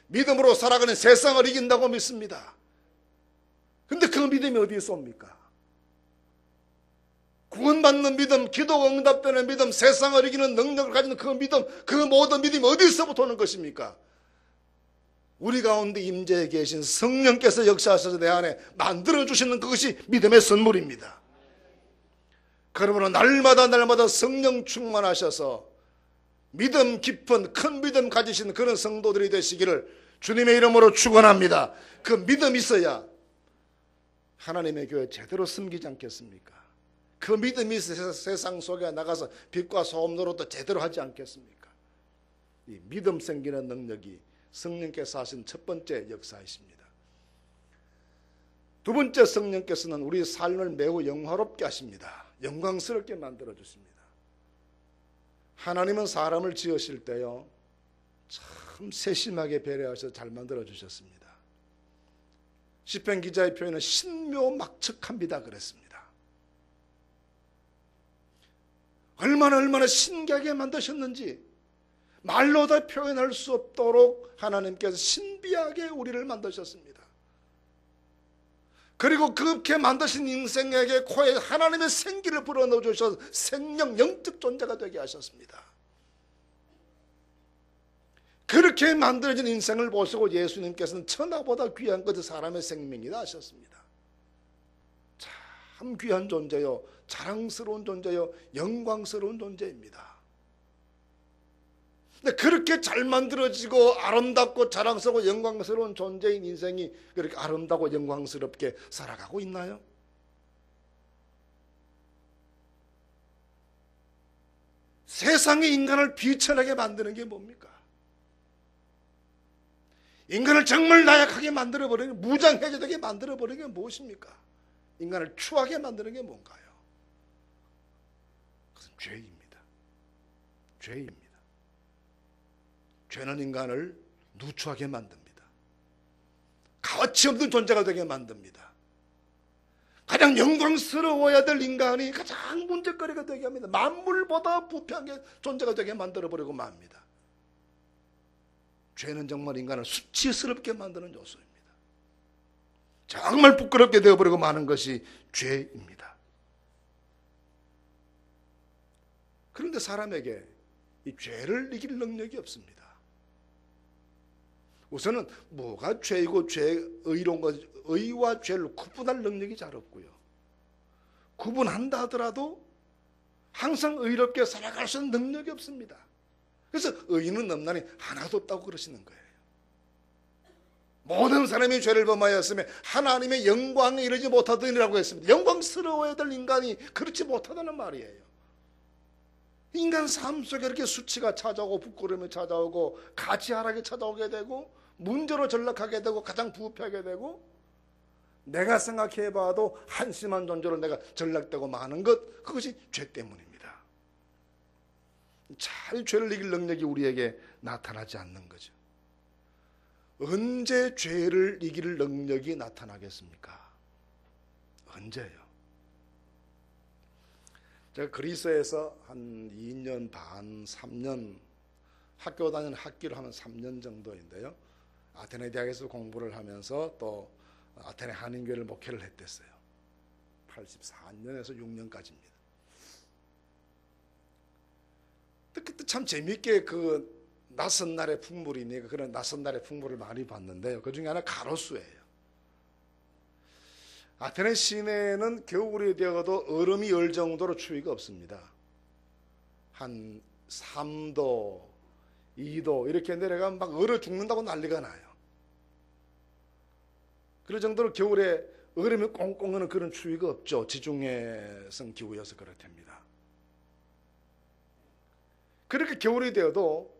S1: 믿음으로 살아가는 세상을 이긴다고 믿습니다. 그런데 그 믿음이 어디에서 옵니까? 구원받는 믿음, 기도가 응답되는 믿음, 세상을 이기는 능력을 가지는 그 믿음, 그 모든 믿음이 어디서부터 오는 것입니까? 우리 가운데 임재해 계신 성령께서 역사하셔서 내 안에 만들어주시는 그것이 믿음의 선물입니다. 그러므로 날마다 성령 충만하셔서 믿음 깊은 큰 믿음 가지신 그런 성도들이 되시기를 주님의 이름으로 축원합니다. 그 믿음이 있어야 하나님의 교회 제대로 섬기지 않겠습니까? 그 믿음이 있어야 세상 속에 나가서 빛과 소금 노릇도 제대로 하지 않겠습니까? 이 믿음 생기는 능력이 성령께서 하신 첫 번째 역사이십니다. 두 번째, 성령께서는 우리 삶을 매우 영화롭게 하십니다. 영광스럽게 만들어 주십니다. 하나님은 사람을 지으실 때요, 참 세심하게 배려하셔서 잘 만들어 주셨습니다. 시편 기자의 표현은 신묘막측합니다 그랬습니다. 얼마나 신기하게 만드셨는지 말로 다 표현할 수 없도록 하나님께서 신비하게 우리를 만드셨습니다. 그리고 그렇게 만드신 인생에게 코에 하나님의 생기를 불어넣어 주셔서 생명, 영적 존재가 되게 하셨습니다. 그렇게 만들어진 인생을 보시고 예수님께서는 천하보다 귀한 것이 사람의 생명이다 하셨습니다. 참 귀한 존재요, 자랑스러운 존재요, 영광스러운 존재입니다. 근데 그렇게 잘 만들어지고 아름답고 자랑스럽고 영광스러운 존재인 인생이 그렇게 아름답고 영광스럽게 살아가고 있나요? 세상의 인간을 비천하게 만드는 게 뭡니까? 인간을 정말 나약하게 만들어버리는, 무장해제되게 만들어버리는 게 무엇입니까? 인간을 추하게 만드는 게 뭔가요? 그것은 죄입니다. 죄입니다. 죄는 인간을 누추하게 만듭니다. 가치 없는 존재가 되게 만듭니다. 가장 영광스러워야 될 인간이 가장 문제거리가 되게 합니다. 만물보다 부패한 존재가 되게 만들어버리고 맙니다. 죄는 정말 인간을 수치스럽게 만드는 요소입니다. 정말 부끄럽게 되어버리고 마는 것이 죄입니다. 그런데 사람에게 이 죄를 이길 능력이 없습니다. 우선은 뭐가 죄이고 의로운 것, 의와 죄를 구분할 능력이 잘 없고요. 구분한다 하더라도 항상 의롭게 살아갈 수 있는 능력이 없습니다. 그래서 의인은 없나니 하나도 없다고 그러시는 거예요. 모든 사람이 죄를 범하였으며 하나님의 영광에 이르지 못하더니라고 했습니다. 영광스러워야 될 인간이 그렇지 못하다는 말이에요. 인간 삶 속에 이렇게 수치가 찾아오고 부끄러움이 찾아오고 가치 하락이 찾아오게 되고 문제로 전락하게 되고 가장 부패하게 되고 내가 생각해봐도 한심한 존재로 내가 전락되고 마는 것, 그것이 죄 때문입니다. 잘 죄를 이길 능력이 우리에게 나타나지 않는 거죠. 언제 죄를 이길 능력이 나타나겠습니까? 언제요? 제가 그리스에서 한 2년 반, 3년 학교 다니는 학기로 하면 3년 정도인데요. 아테네 대학에서 공부를 하면서 또 아테네 한인교회를 목회를 했댔어요. 84년에서 6년까지입니다. 그때 참 재미있게 그 낯선 날의 풍물이니까 그런 낯선 날의 풍물을 많이 봤는데요. 그 중에 하나 가로수예요. 아테네 시내는 겨울이 되어도 얼음이 얼 정도로 추위가 없습니다. 한 3도, 2도 이렇게 내려가면 막 얼어 죽는다고 난리가 나요. 그럴 정도로 겨울에 얼음이 꽁꽁 하는 그런 추위가 없죠. 지중해성 기후여서 그렇답니다. 그렇게 겨울이 되어도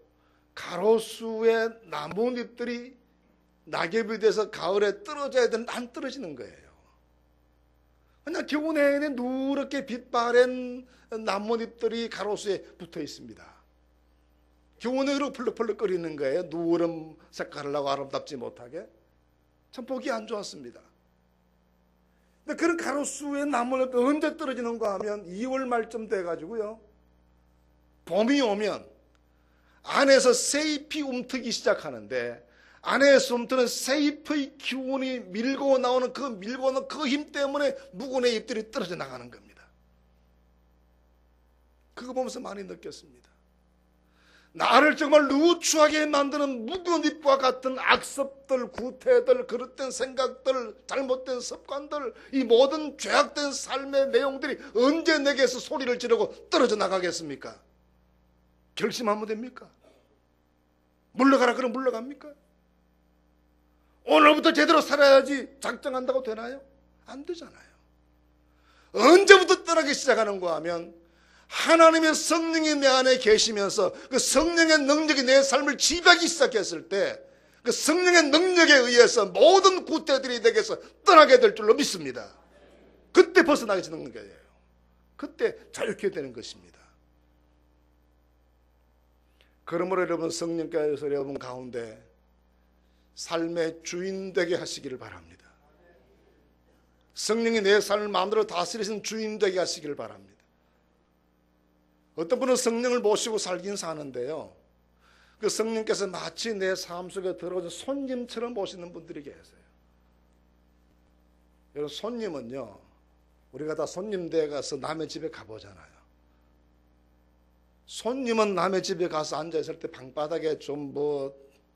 S1: 가로수의 나뭇잎들이 낙엽이 돼서 가을에 떨어져야 되는데 안 떨어지는 거예요. 그냥 겨우 내내 누렇게 빛바랜 나뭇잎들이 가로수에 붙어 있습니다. 겨우 내로 펄럭펄럭 끓이는 거예요. 누런 색깔을 하고 아름답지 못하게. 참 보기 안 좋았습니다. 근데 그런 가로수의 나뭇잎이 언제 떨어지는가 하면 2월 말쯤 돼가지고요. 봄이 오면 안에서 새잎이 움트기 시작하는데 안에서 움트는 새잎의 기운이 밀고 나오는 그 힘 때문에 묵은의 잎들이 떨어져 나가는 겁니다. 그거 보면서 많이 느꼈습니다. 나를 정말 누추하게 만드는 묵은 잎과 같은 악습들, 구태들, 그릇된 생각들, 잘못된 습관들, 이 모든 죄악된 삶의 내용들이 언제 내게서 소리를 지르고 떨어져 나가겠습니까? 결심하면 됩니까? 물러가라 그러면 물러갑니까? 오늘부터 제대로 살아야지 작정한다고 되나요? 안 되잖아요. 언제부터 떠나기 시작하는가 하면 하나님의 성령이 내 안에 계시면서 그 성령의 능력이 내 삶을 지배하기 시작했을 때 그 성령의 능력에 의해서 모든 구태들이 내게서 떠나게 될 줄로 믿습니다. 그때 벗어나게 되는 거예요. 그때 자유케 되는 것입니다. 그러므로 여러분 성령께서 여러분 가운데 삶의 주인 되게 하시기를 바랍니다. 성령이 내 삶을 마음대로 다스리시는 주인 되게 하시기를 바랍니다. 어떤 분은 성령을 모시고 살긴 사는데요. 그 성령께서 마치 내 삶 속에 들어오는 손님처럼 모시는 분들이 계세요. 여러분 손님은요. 우리가 다 손님 댁에 가서 남의 집에 가보잖아요. 손님은 남의 집에 가서 앉아있을 때 방바닥에 좀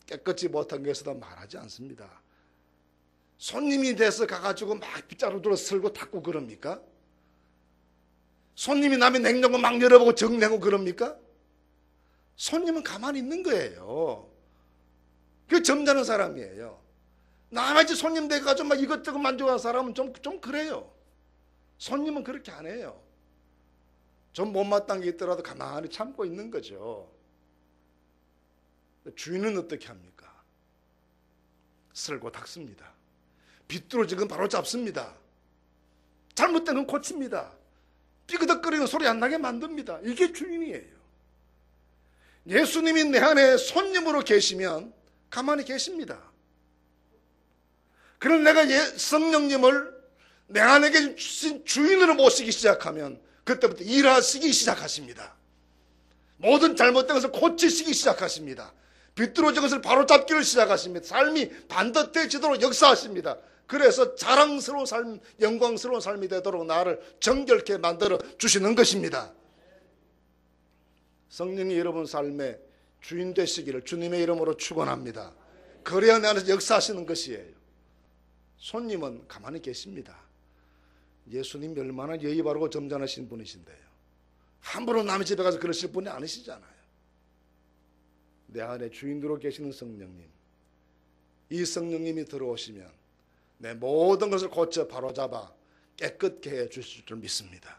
S1: 깨끗이 못한 것에도 말하지 않습니다. 손님이 돼서 가가지고 막 빗자루로 쓸고 닦고 그럽니까? 손님이 남의 냉장고 막 열어보고 정리하고 그럽니까? 손님은 가만히 있는 거예요. 그 점잖은 사람이에요. 남의 집 손님 돼가지고 막 이것저것 만족하는 사람은 좀 그래요. 손님은 그렇게 안 해요. 좀 못마땅한 게 있더라도 가만히 참고 있는 거죠. 주인은 어떻게 합니까? 쓸고 닦습니다. 비뚤어진 건 바로 잡습니다. 잘못된 건 고칩니다. 삐그덕거리는 소리 안 나게 만듭니다. 이게 주인이에요. 예수님이 내 안에 손님으로 계시면 가만히 계십니다. 그럼 내가 성령님을 내 안에 계신 주인으로 모시기 시작하면 그때부터 일하시기 시작하십니다. 모든 잘못된 것을 고치시기 시작하십니다. 비뚤어진 것을 바로잡기를 시작하십니다. 삶이 반듯해지도록 역사하십니다. 그래서 자랑스러운 삶, 영광스러운 삶이 되도록 나를 정결케 만들어 주시는 것입니다. 성령이 여러분 삶의 주인 되시기를 주님의 이름으로 축원합니다. 그래야 내 안에서 역사하시는 것이에요. 손님은 가만히 계십니다. 예수님이 얼마나 예의 바르고 점잖으신 분이신데요. 함부로 남의 집에 가서 그러실 분이 아니시잖아요. 내 안에 주인으로 계시는 성령님, 이 성령님이 들어오시면 내 모든 것을 고쳐 바로잡아 깨끗게 해 주실 줄 믿습니다.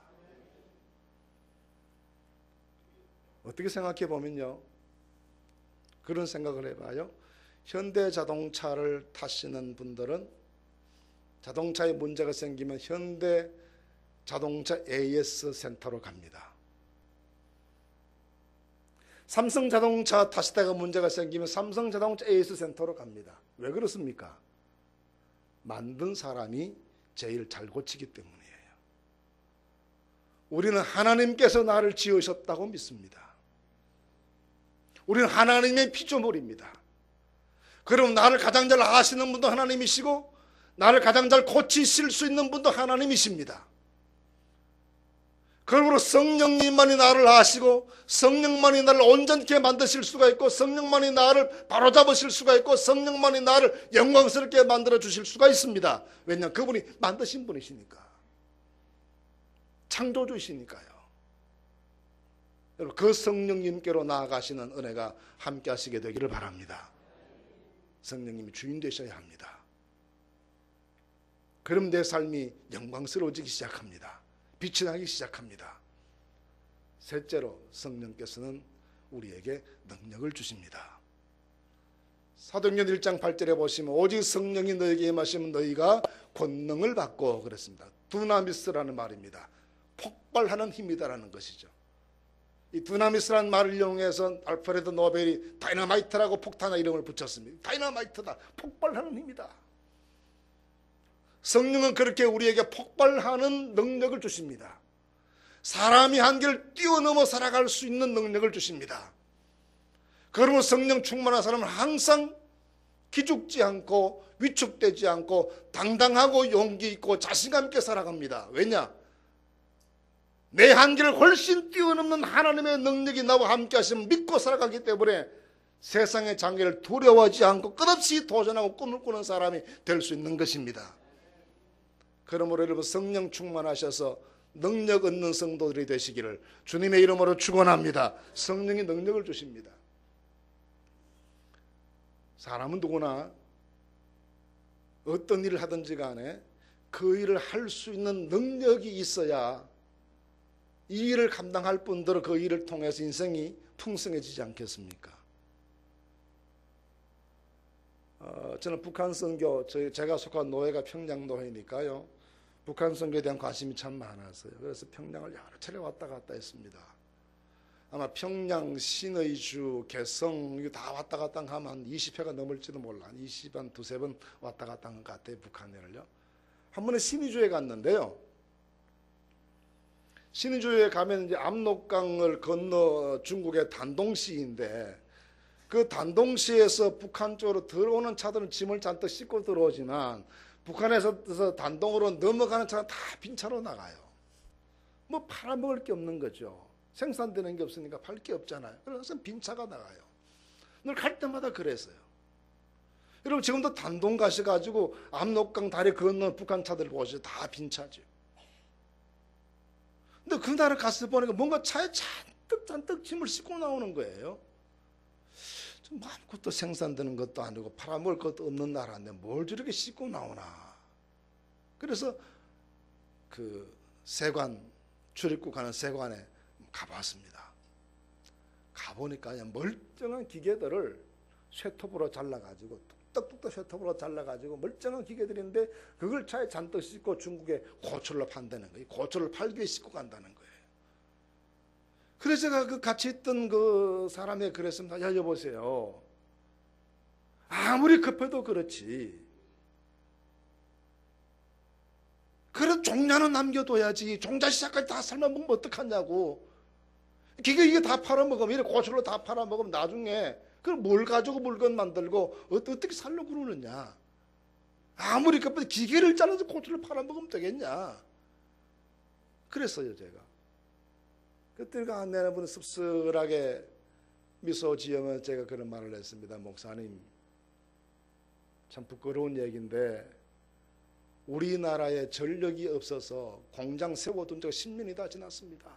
S1: 어떻게 생각해 보면요, 그런 생각을 해봐요. 현대자동차를 타시는 분들은 자동차에 문제가 생기면 현대자동차 AS 센터로 갑니다. 삼성자동차 타시다가 문제가 생기면 삼성자동차 AS 센터로 갑니다. 왜 그렇습니까? 만든 사람이 제일 잘 고치기 때문이에요. 우리는 하나님께서 나를 지으셨다고 믿습니다. 우리는 하나님의 피조물입니다. 그럼 나를 가장 잘 아시는 분도 하나님이시고 나를 가장 잘 고치실 수 있는 분도 하나님이십니다. 그러므로 성령님만이 나를 아시고 성령만이 나를 온전케 만드실 수가 있고 성령만이 나를 바로잡으실 수가 있고 성령만이 나를 영광스럽게 만들어 주실 수가 있습니다. 왜냐하면 그분이 만드신 분이시니까. 창조주시니까요. 여러분, 그 성령님께로 나아가시는 은혜가 함께 하시게 되기를 바랍니다. 성령님이 주인 되셔야 합니다. 그럼 내 삶이 영광스러워지기 시작합니다. 빛이 나기 시작합니다. 셋째로 성령께서는 우리에게 능력을 주십니다. 사도행전 1장 8절에 보시면 오직 성령이 너에게 임하시면 너희가 권능을 받고 그랬습니다. 두나미스라는 말입니다. 폭발하는 힘이다라는 것이죠. 이 두나미스라는 말을 이용해서 알프레드 노벨이 다이너마이트라고 폭탄의 이름을 붙였습니다. 다이너마이트다. 폭발하는 힘이다. 성령은 그렇게 우리에게 폭발하는 능력을 주십니다. 사람이 한계를 뛰어넘어 살아갈 수 있는 능력을 주십니다. 그러면 성령 충만한 사람은 항상 기죽지 않고 위축되지 않고 당당하고 용기 있고 자신감 있게 살아갑니다. 왜냐? 내 한계를 훨씬 뛰어넘는 하나님의 능력이 나와 함께 하시면 믿고 살아가기 때문에 세상의 장애를 두려워하지 않고 끝없이 도전하고 꿈을 꾸는 사람이 될 수 있는 것입니다. 그러므로 여러분 성령 충만하셔서 능력 얻는 성도들이 되시기를 주님의 이름으로 축원합니다. 성령이 능력을 주십니다. 사람은 누구나 어떤 일을 하든지 간에 그 일을 할 수 있는 능력이 있어야 이 일을 감당할 뿐더러 그 일을 통해서 인생이 풍성해지지 않겠습니까? 저는 북한 선교, 제가 속한 노회가 평양 노회니까요. 북한 선교에 대한 관심이 참 많았어요. 그래서 평양을 여러 차례 왔다 갔다 했습니다. 아마 평양, 신의주, 개성 이거 다 왔다 갔다 하면 한 20회가 넘을지도 몰라. 한 20, 한 두세 번 왔다 갔다 한 것 같아요. 북한을요. 한 번은 신의주에 갔는데요. 신의주에 가면 이제 압록강을 건너 중국의 단동시인데 그 단동시에서 북한 쪽으로 들어오는 차들은 짐을 잔뜩 싣고 들어오지만 북한에서 단동으로 넘어가는 차는 다 빈 차로 나가요. 뭐 팔아먹을 게 없는 거죠. 생산되는 게 없으니까 팔 게 없잖아요. 그래서 빈차가 나가요. 늘 갈 때마다 그랬어요. 여러분 지금도 단동 가셔가지고 압록강 다리 건너 북한 차들 보시죠. 다 빈차죠. 근데 그날을 갔을 때 보니까 뭔가 차에 잔뜩 짐을 싣고 나오는 거예요. 좀 아무것도 생산되는 것도 아니고 팔아먹을 것도 없는 나라인데 뭘 저렇게 싣고 나오나. 그래서 그 세관, 출입국 가는 세관에 가봤습니다. 가보니까 그냥 멀쩡한 기계들을 쇠톱으로 잘라가지고 뚝딱뚝딱 쇠톱으로 잘라가지고 멀쩡한 기계들인데 그걸 차에 잔뜩 싣고 중국에 고철로 판다는 거예요. 고철을 팔기 위해 싣고 간다는 거예요. 그래서 제가 그 같이 있던 그 사람에게 그랬습니다. 야, 여보세요. 아무리 급해도 그렇지. 그래도 종자는 남겨둬야지. 종자 시작까지 다 삶아먹으면 어떡하냐고. 이게 다 팔아먹으면, 이렇게 고철로 다 팔아먹으면 나중에 그걸 뭘 가지고 물건 만들고 어떻게 살려고 그러느냐. 아무리 급해도 기계를 잘라서 고철을 팔아먹으면 되겠냐. 그랬어요, 제가. 그때가 안내하는 분은 씁쓸하게 미소 지으면 제가 그런 말을 했습니다. 목사님, 참 부끄러운 얘기인데 우리나라에 전력이 없어서 공장 세워둔 지가 10년이 다 지났습니다.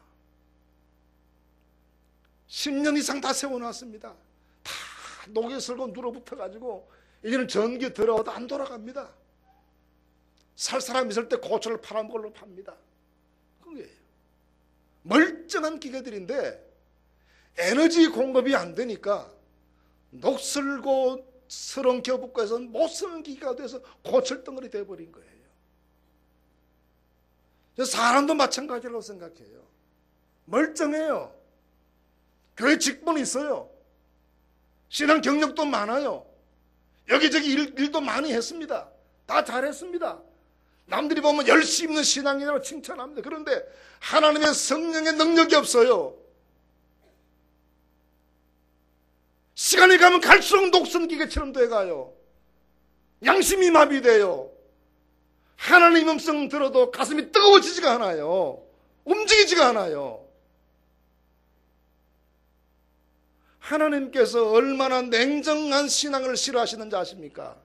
S1: 10년 이상 다 세워놨습니다. 다 녹에 슬고 눌어붙어가지고 이제는 전기 들어와도 안 돌아갑니다. 살 사람 있을 때 고철을 팔아먹으러 팝니다. 그게 멀쩡한 기계들인데 에너지 공급이 안 되니까 녹슬고 스런 겨북과에서는 못 쓰는 기계가 돼서 고철덩어리 돼버린 거예요. 사람도 마찬가지라고 생각해요. 멀쩡해요. 교회 직분이 있어요. 신앙 경력도 많아요. 여기저기 일도 많이 했습니다. 다 잘했습니다. 남들이 보면 열심히 있는 신앙이라고 칭찬합니다. 그런데 하나님의 성령의 능력이 없어요. 시간이 가면 갈수록 녹슨 기계처럼 돼가요. 양심이 마비돼요. 하나님 음성 들어도 가슴이 뜨거워지지가 않아요. 움직이지가 않아요. 하나님께서 얼마나 냉정한 신앙을 싫어하시는지 아십니까?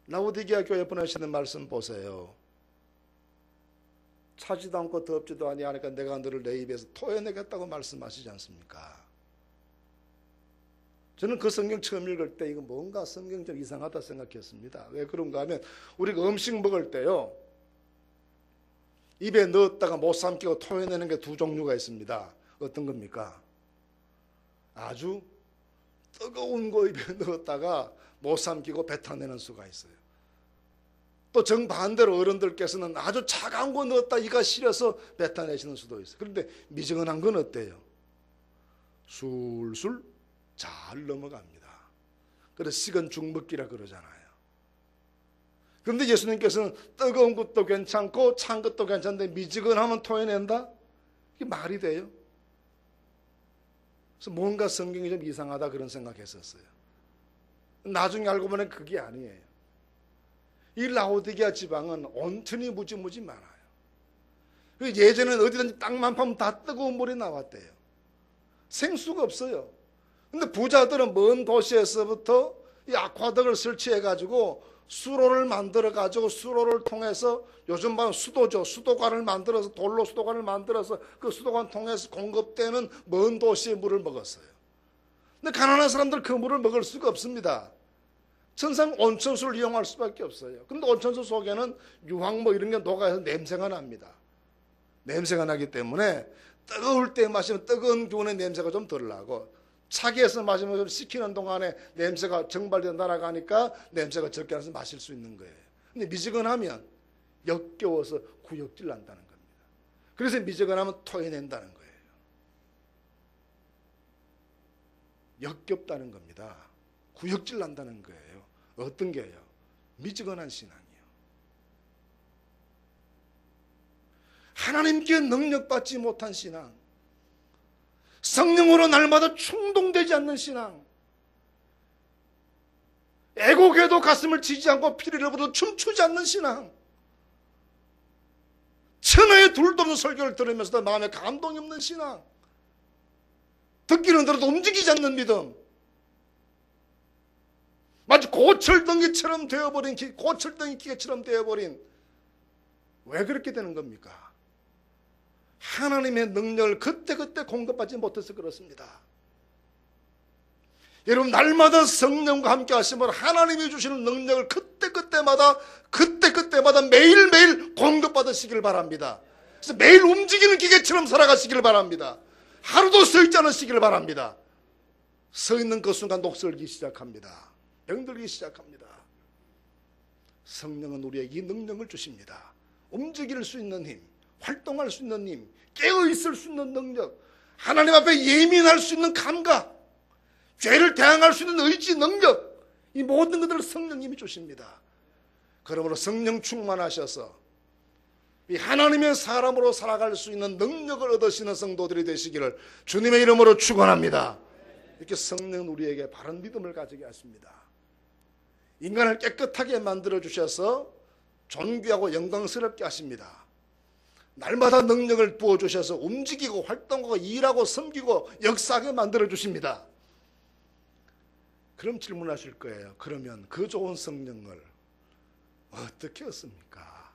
S1: 라오디게아 교회 보내시는 말씀 보세요. 차지도 않고 덥지도 아니하니까 내가 너를 내 입에서 토해내겠다고 말씀하시지 않습니까? 저는 그 성경 처음 읽을 때 이거 뭔가 성경 좀 이상하다 생각했습니다. 왜 그런가 하면 우리가 음식 먹을 때요, 입에 넣었다가 못 삼키고 토해내는 게 두 종류가 있습니다. 어떤 겁니까? 아주 뜨거운 거 입에 넣었다가 못 삼키고 뱉어내는 수가 있어요. 또 정반대로 어른들께서는 아주 차가운 거 넣었다 이가 시려서 뱉어내시는 수도 있어요. 그런데 미지근한 건 어때요? 술술 잘 넘어갑니다. 그래서 식은 죽 먹기라 그러잖아요. 그런데 예수님께서는 뜨거운 것도 괜찮고 찬 것도 괜찮은데 미지근하면 토해낸다? 이게 말이 돼요? 그래서 뭔가 성경이 좀 이상하다 그런 생각했었어요. 나중에 알고 보니 그게 아니에요. 이 라오디게아 지방은 온천이 무지무지 많아요. 예전에는 어디든지 땅만 파면 다 뜨거운 물이 나왔대요. 생수가 없어요. 근데 부자들은 먼 도시에서부터 이 아쿠아덕을 설치해가지고 수로를 만들어가지고 수로를 통해서 요즘 말하면 수도죠. 수도관을 만들어서 돌로 수도관을 만들어서 그 수도관 통해서 공급되는 먼 도시의 물을 먹었어요. 근데 가난한 사람들 그 물을 먹을 수가 없습니다. 천상 온천수를 이용할 수밖에 없어요. 근데 온천수 속에는 유황 뭐 이런 게 녹아서 냄새가 납니다. 냄새가 나기 때문에 뜨거울 때 마시면 뜨거운 기운의 냄새가 좀 덜 나고 차게 해서 마시면 좀 식히는 동안에 냄새가 정발되어 날아가니까 냄새가 적게 나서 마실 수 있는 거예요. 근데 미지근하면 역겨워서 구역질 난다는 겁니다. 그래서 미지근하면 토해낸다는 거예요. 역겹다는 겁니다. 구역질 난다는 거예요. 어떤 게요? 미지근한 신앙이요. 하나님께 능력받지 못한 신앙, 성령으로 날마다 충동되지 않는 신앙, 애곡에도 가슴을 치지 않고 피를 흘려도 춤추지 않는 신앙, 천하의 둘도 없는 설교를 들으면서도 마음에 감동이 없는 신앙, 듣기는 들어도 움직이지 않는 믿음, 마치 고철덩이처럼 되어버린, 고철덩이 기계처럼 되어버린, 왜 그렇게 되는 겁니까? 하나님의 능력을 그때그때 공급받지 못해서 그렇습니다. 여러분, 날마다 성령과 함께 하시면 하나님이 주시는 능력을 그때그때마다 매일매일 공급받으시길 바랍니다. 그래서 매일 움직이는 기계처럼 살아가시길 바랍니다. 하루도 서 있지 않으시길 바랍니다. 서 있는 그 순간 녹슬기 시작합니다. 병들기 시작합니다. 성령은 우리에게 이 능력을 주십니다. 움직일 수 있는 힘, 활동할 수 있는 힘, 깨어있을 수 있는 능력, 하나님 앞에 예민할 수 있는 감각, 죄를 대항할 수 있는 의지, 능력, 이 모든 것들을 성령님이 주십니다. 그러므로 성령 충만하셔서 이 하나님의 사람으로 살아갈 수 있는 능력을 얻으시는 성도들이 되시기를 주님의 이름으로 축원합니다. 이렇게 성령은 우리에게 바른 믿음을 가지게 하십니다. 인간을 깨끗하게 만들어 주셔서 존귀하고 영광스럽게 하십니다. 날마다 능력을 부어주셔서 움직이고 활동하고 일하고 섬기고 역사하게 만들어 주십니다. 그럼 질문하실 거예요. 그러면 그 좋은 성령을 어떻게 얻습니까?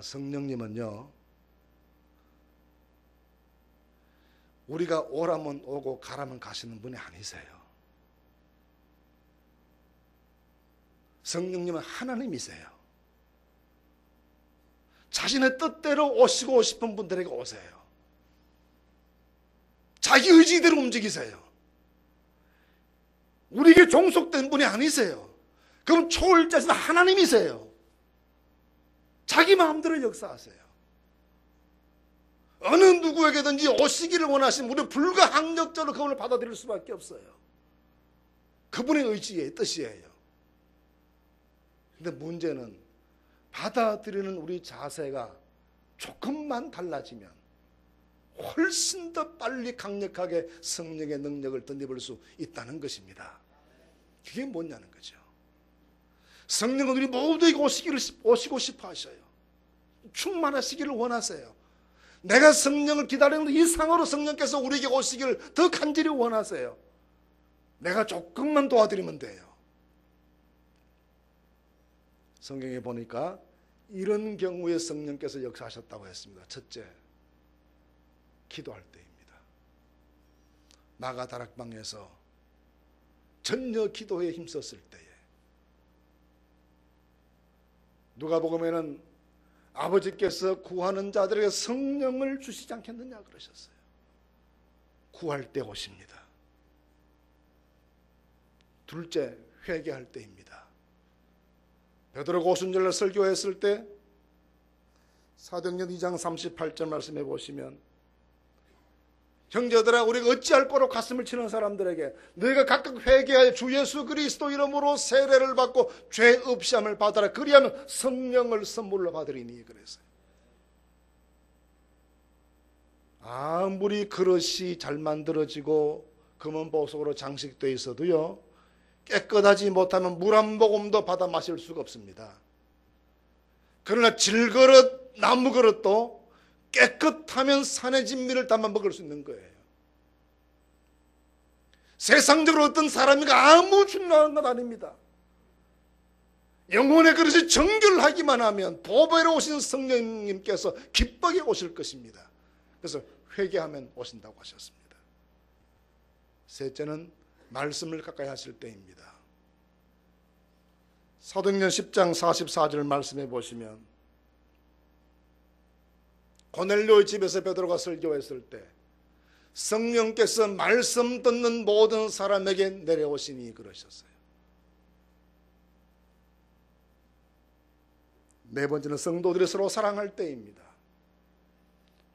S1: 성령님은요, 우리가 오라면 오고 가라면 가시는 분이 아니세요. 성령님은 하나님이세요. 자신의 뜻대로 오시고 싶은 분들에게 오세요. 자기 의지대로 움직이세요. 우리에게 종속된 분이 아니세요. 그럼 초월자신 하나님이세요. 자기 마음대로 역사하세요. 어느 누구에게든지 오시기를 원하시면 우리 불가항력적으로 그분을 받아들일 수밖에 없어요. 그분의 의지의 뜻이에요. 근데 문제는 받아들이는 우리 자세가 조금만 달라지면 훨씬 더 빨리 강력하게 성령의 능력을 덧입을 수 있다는 것입니다. 그게 뭐냐는 거죠. 성령은 우리 모두에게 오시고 싶어 하셔요. 충만하시기를 원하세요. 내가 성령을 기다리는 이상으로 성령께서 우리에게 오시기를 더 간절히 원하세요. 내가 조금만 도와드리면 돼요. 성경에 보니까 이런 경우에 성령께서 역사하셨다고 했습니다. 첫째, 기도할 때입니다. 마가다락방에서 전혀 기도에 힘썼을 때에 누가복음에는 아버지께서 구하는 자들에게 성령을 주시지 않겠느냐 그러셨어요. 구할 때 오십니다. 둘째, 회개할 때입니다. 베드로가 오순절날 설교했을 때 사도행전 2장 38절 말씀해 보시면, 형제들아, 우리가 어찌할 거로 가슴을 치는 사람들에게 너희가 각각 회개하여 주 예수 그리스도 이름으로 세례를 받고 죄 없이함을 받아라. 그리하면 성령을 선물로 받으리니 그랬어요. 아무리 그릇이 잘 만들어지고 금은 보석으로 장식되어 있어도요, 깨끗하지 못하면 물 한 모금도 받아 마실 수가 없습니다. 그러나 질그릇, 나무 그릇도 깨끗하면 산의 진미를 담아 먹을 수 있는 거예요. 세상적으로 어떤 사람이가 아무 중요한 건 아닙니다. 영혼의 그릇이 정결하기만 하면 보배로 오신 성령님께서 기쁘게 오실 것입니다. 그래서 회개하면 오신다고 하셨습니다. 셋째는 말씀을 가까이 하실 때입니다. 사도행전 10장 44절 말씀해 보시면, 고넬료의 집에서 베드로가 설교했을 때 성령께서 말씀 듣는 모든 사람에게 내려오시니 그러셨어요. 네 번째는 성도들이 서로 사랑할 때입니다.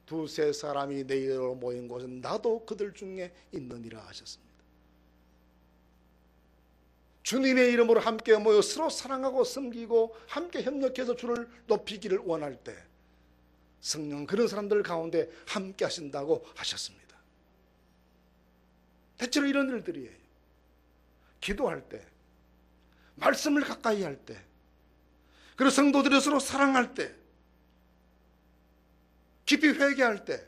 S1: 두세 사람이 내 이름으로 모인 곳은 나도 그들 중에 있느니라 하셨습니다. 주님의 이름으로 함께 모여 서로 사랑하고 섬기고 함께 협력해서 주를 높이기를 원할 때 성령은 그런 사람들 가운데 함께 하신다고 하셨습니다. 대체로 이런 일들이에요. 기도할 때, 말씀을 가까이 할 때, 그리고 성도들이 서로 사랑할 때, 깊이 회개할 때,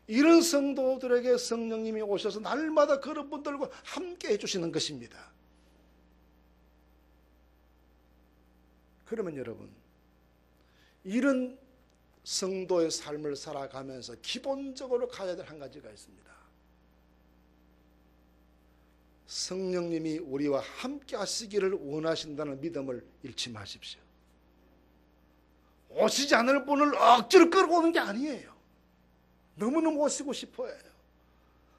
S1: 이런 성도들에게 성령님이 오셔서 날마다 그런 분들과 함께 해주시는 것입니다. 그러면 여러분, 이런 성도의 삶을 살아가면서 기본적으로 가야 될 한 가지가 있습니다. 성령님이 우리와 함께 하시기를 원하신다는 믿음을 잃지 마십시오. 오시지 않을 분을 억지로 끌고 오는 게 아니에요. 너무너무 오시고 싶어 해요.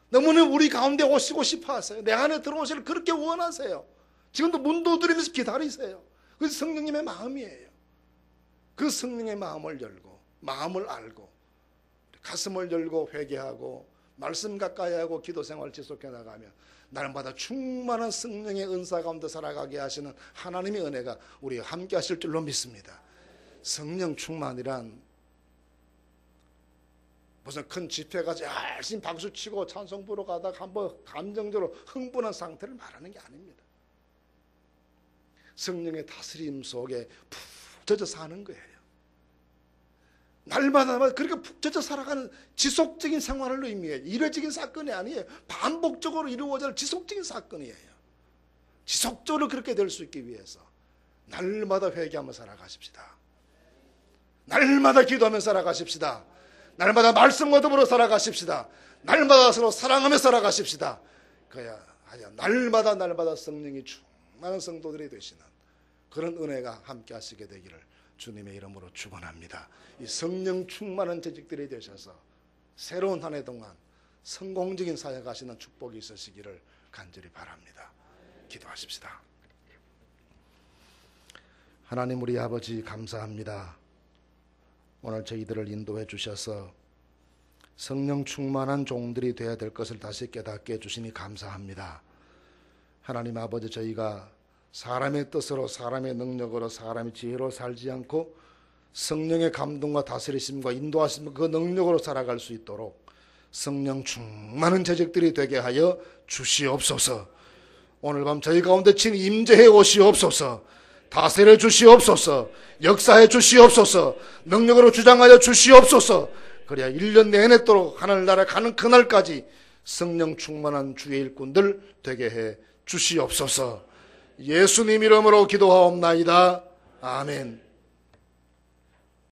S1: 너무너무 우리 가운데 오시고 싶어 하세요. 내 안에 들어오시를 그렇게 원하세요. 지금도 문 두드리면서 기다리세요. 그게 성령님의 마음이에요. 그 성령의 마음을 열고, 마음을 알고, 가슴을 열고 회개하고, 말씀 가까이 하고 기도 생활 지속해 나가면 날마다 충만한 성령의 은사 가운데 살아가게 하시는 하나님의 은혜가 우리와 함께 하실 줄로 믿습니다. 성령 충만이란 무슨 큰 집회 가서 열심히 박수치고 찬송 부르러 가다가 한번 감정적으로 흥분한 상태를 말하는 게 아닙니다. 성령의 다스림 속에 푹 젖어 사는 거예요. 날마다 그렇게 푹 젖어 살아가는 지속적인 생활을 의미해요. 일회적인 사건이 아니에요. 반복적으로 이루어질 지속적인 사건이에요. 지속적으로 그렇게 될 수 있기 위해서 날마다 회개하며 살아가십시다. 날마다 기도하며 살아가십시다. 날마다 말씀과 더불어 살아가십시다. 날마다 서로 사랑하며 살아가십시다. 그래야 날마다 성령이 충만한 성도들이 되시는 그런 은혜가 함께 하시게 되기를 주님의 이름으로 축원합니다. 이 성령 충만한 재직들이 되셔서 새로운 한 해 동안 성공적인 사역 하시는 축복이 있으시기를 간절히 바랍니다. 기도하십시다. 하나님 우리 아버지 감사합니다. 오늘 저희들을 인도해 주셔서 성령 충만한 종들이 되어야 될 것을 다시 깨닫게 해주시니 감사합니다. 하나님 아버지, 저희가 사람의 뜻으로, 사람의 능력으로, 사람의 지혜로 살지 않고 성령의 감동과 다스리심과 인도하심, 그 능력으로 살아갈 수 있도록 성령 충만한 재직들이 되게 하여 주시옵소서. 오늘 밤 저희 가운데 친히 임재해 오시옵소서. 다스려 주시옵소서. 역사해 주시옵소서. 능력으로 주장하여 주시옵소서. 그래야 1년 내내도록 하늘나라 가는 그날까지 성령 충만한 주의 일꾼들 되게 해 주시옵소서. 예수님 이름으로 기도하옵나이다. 아멘.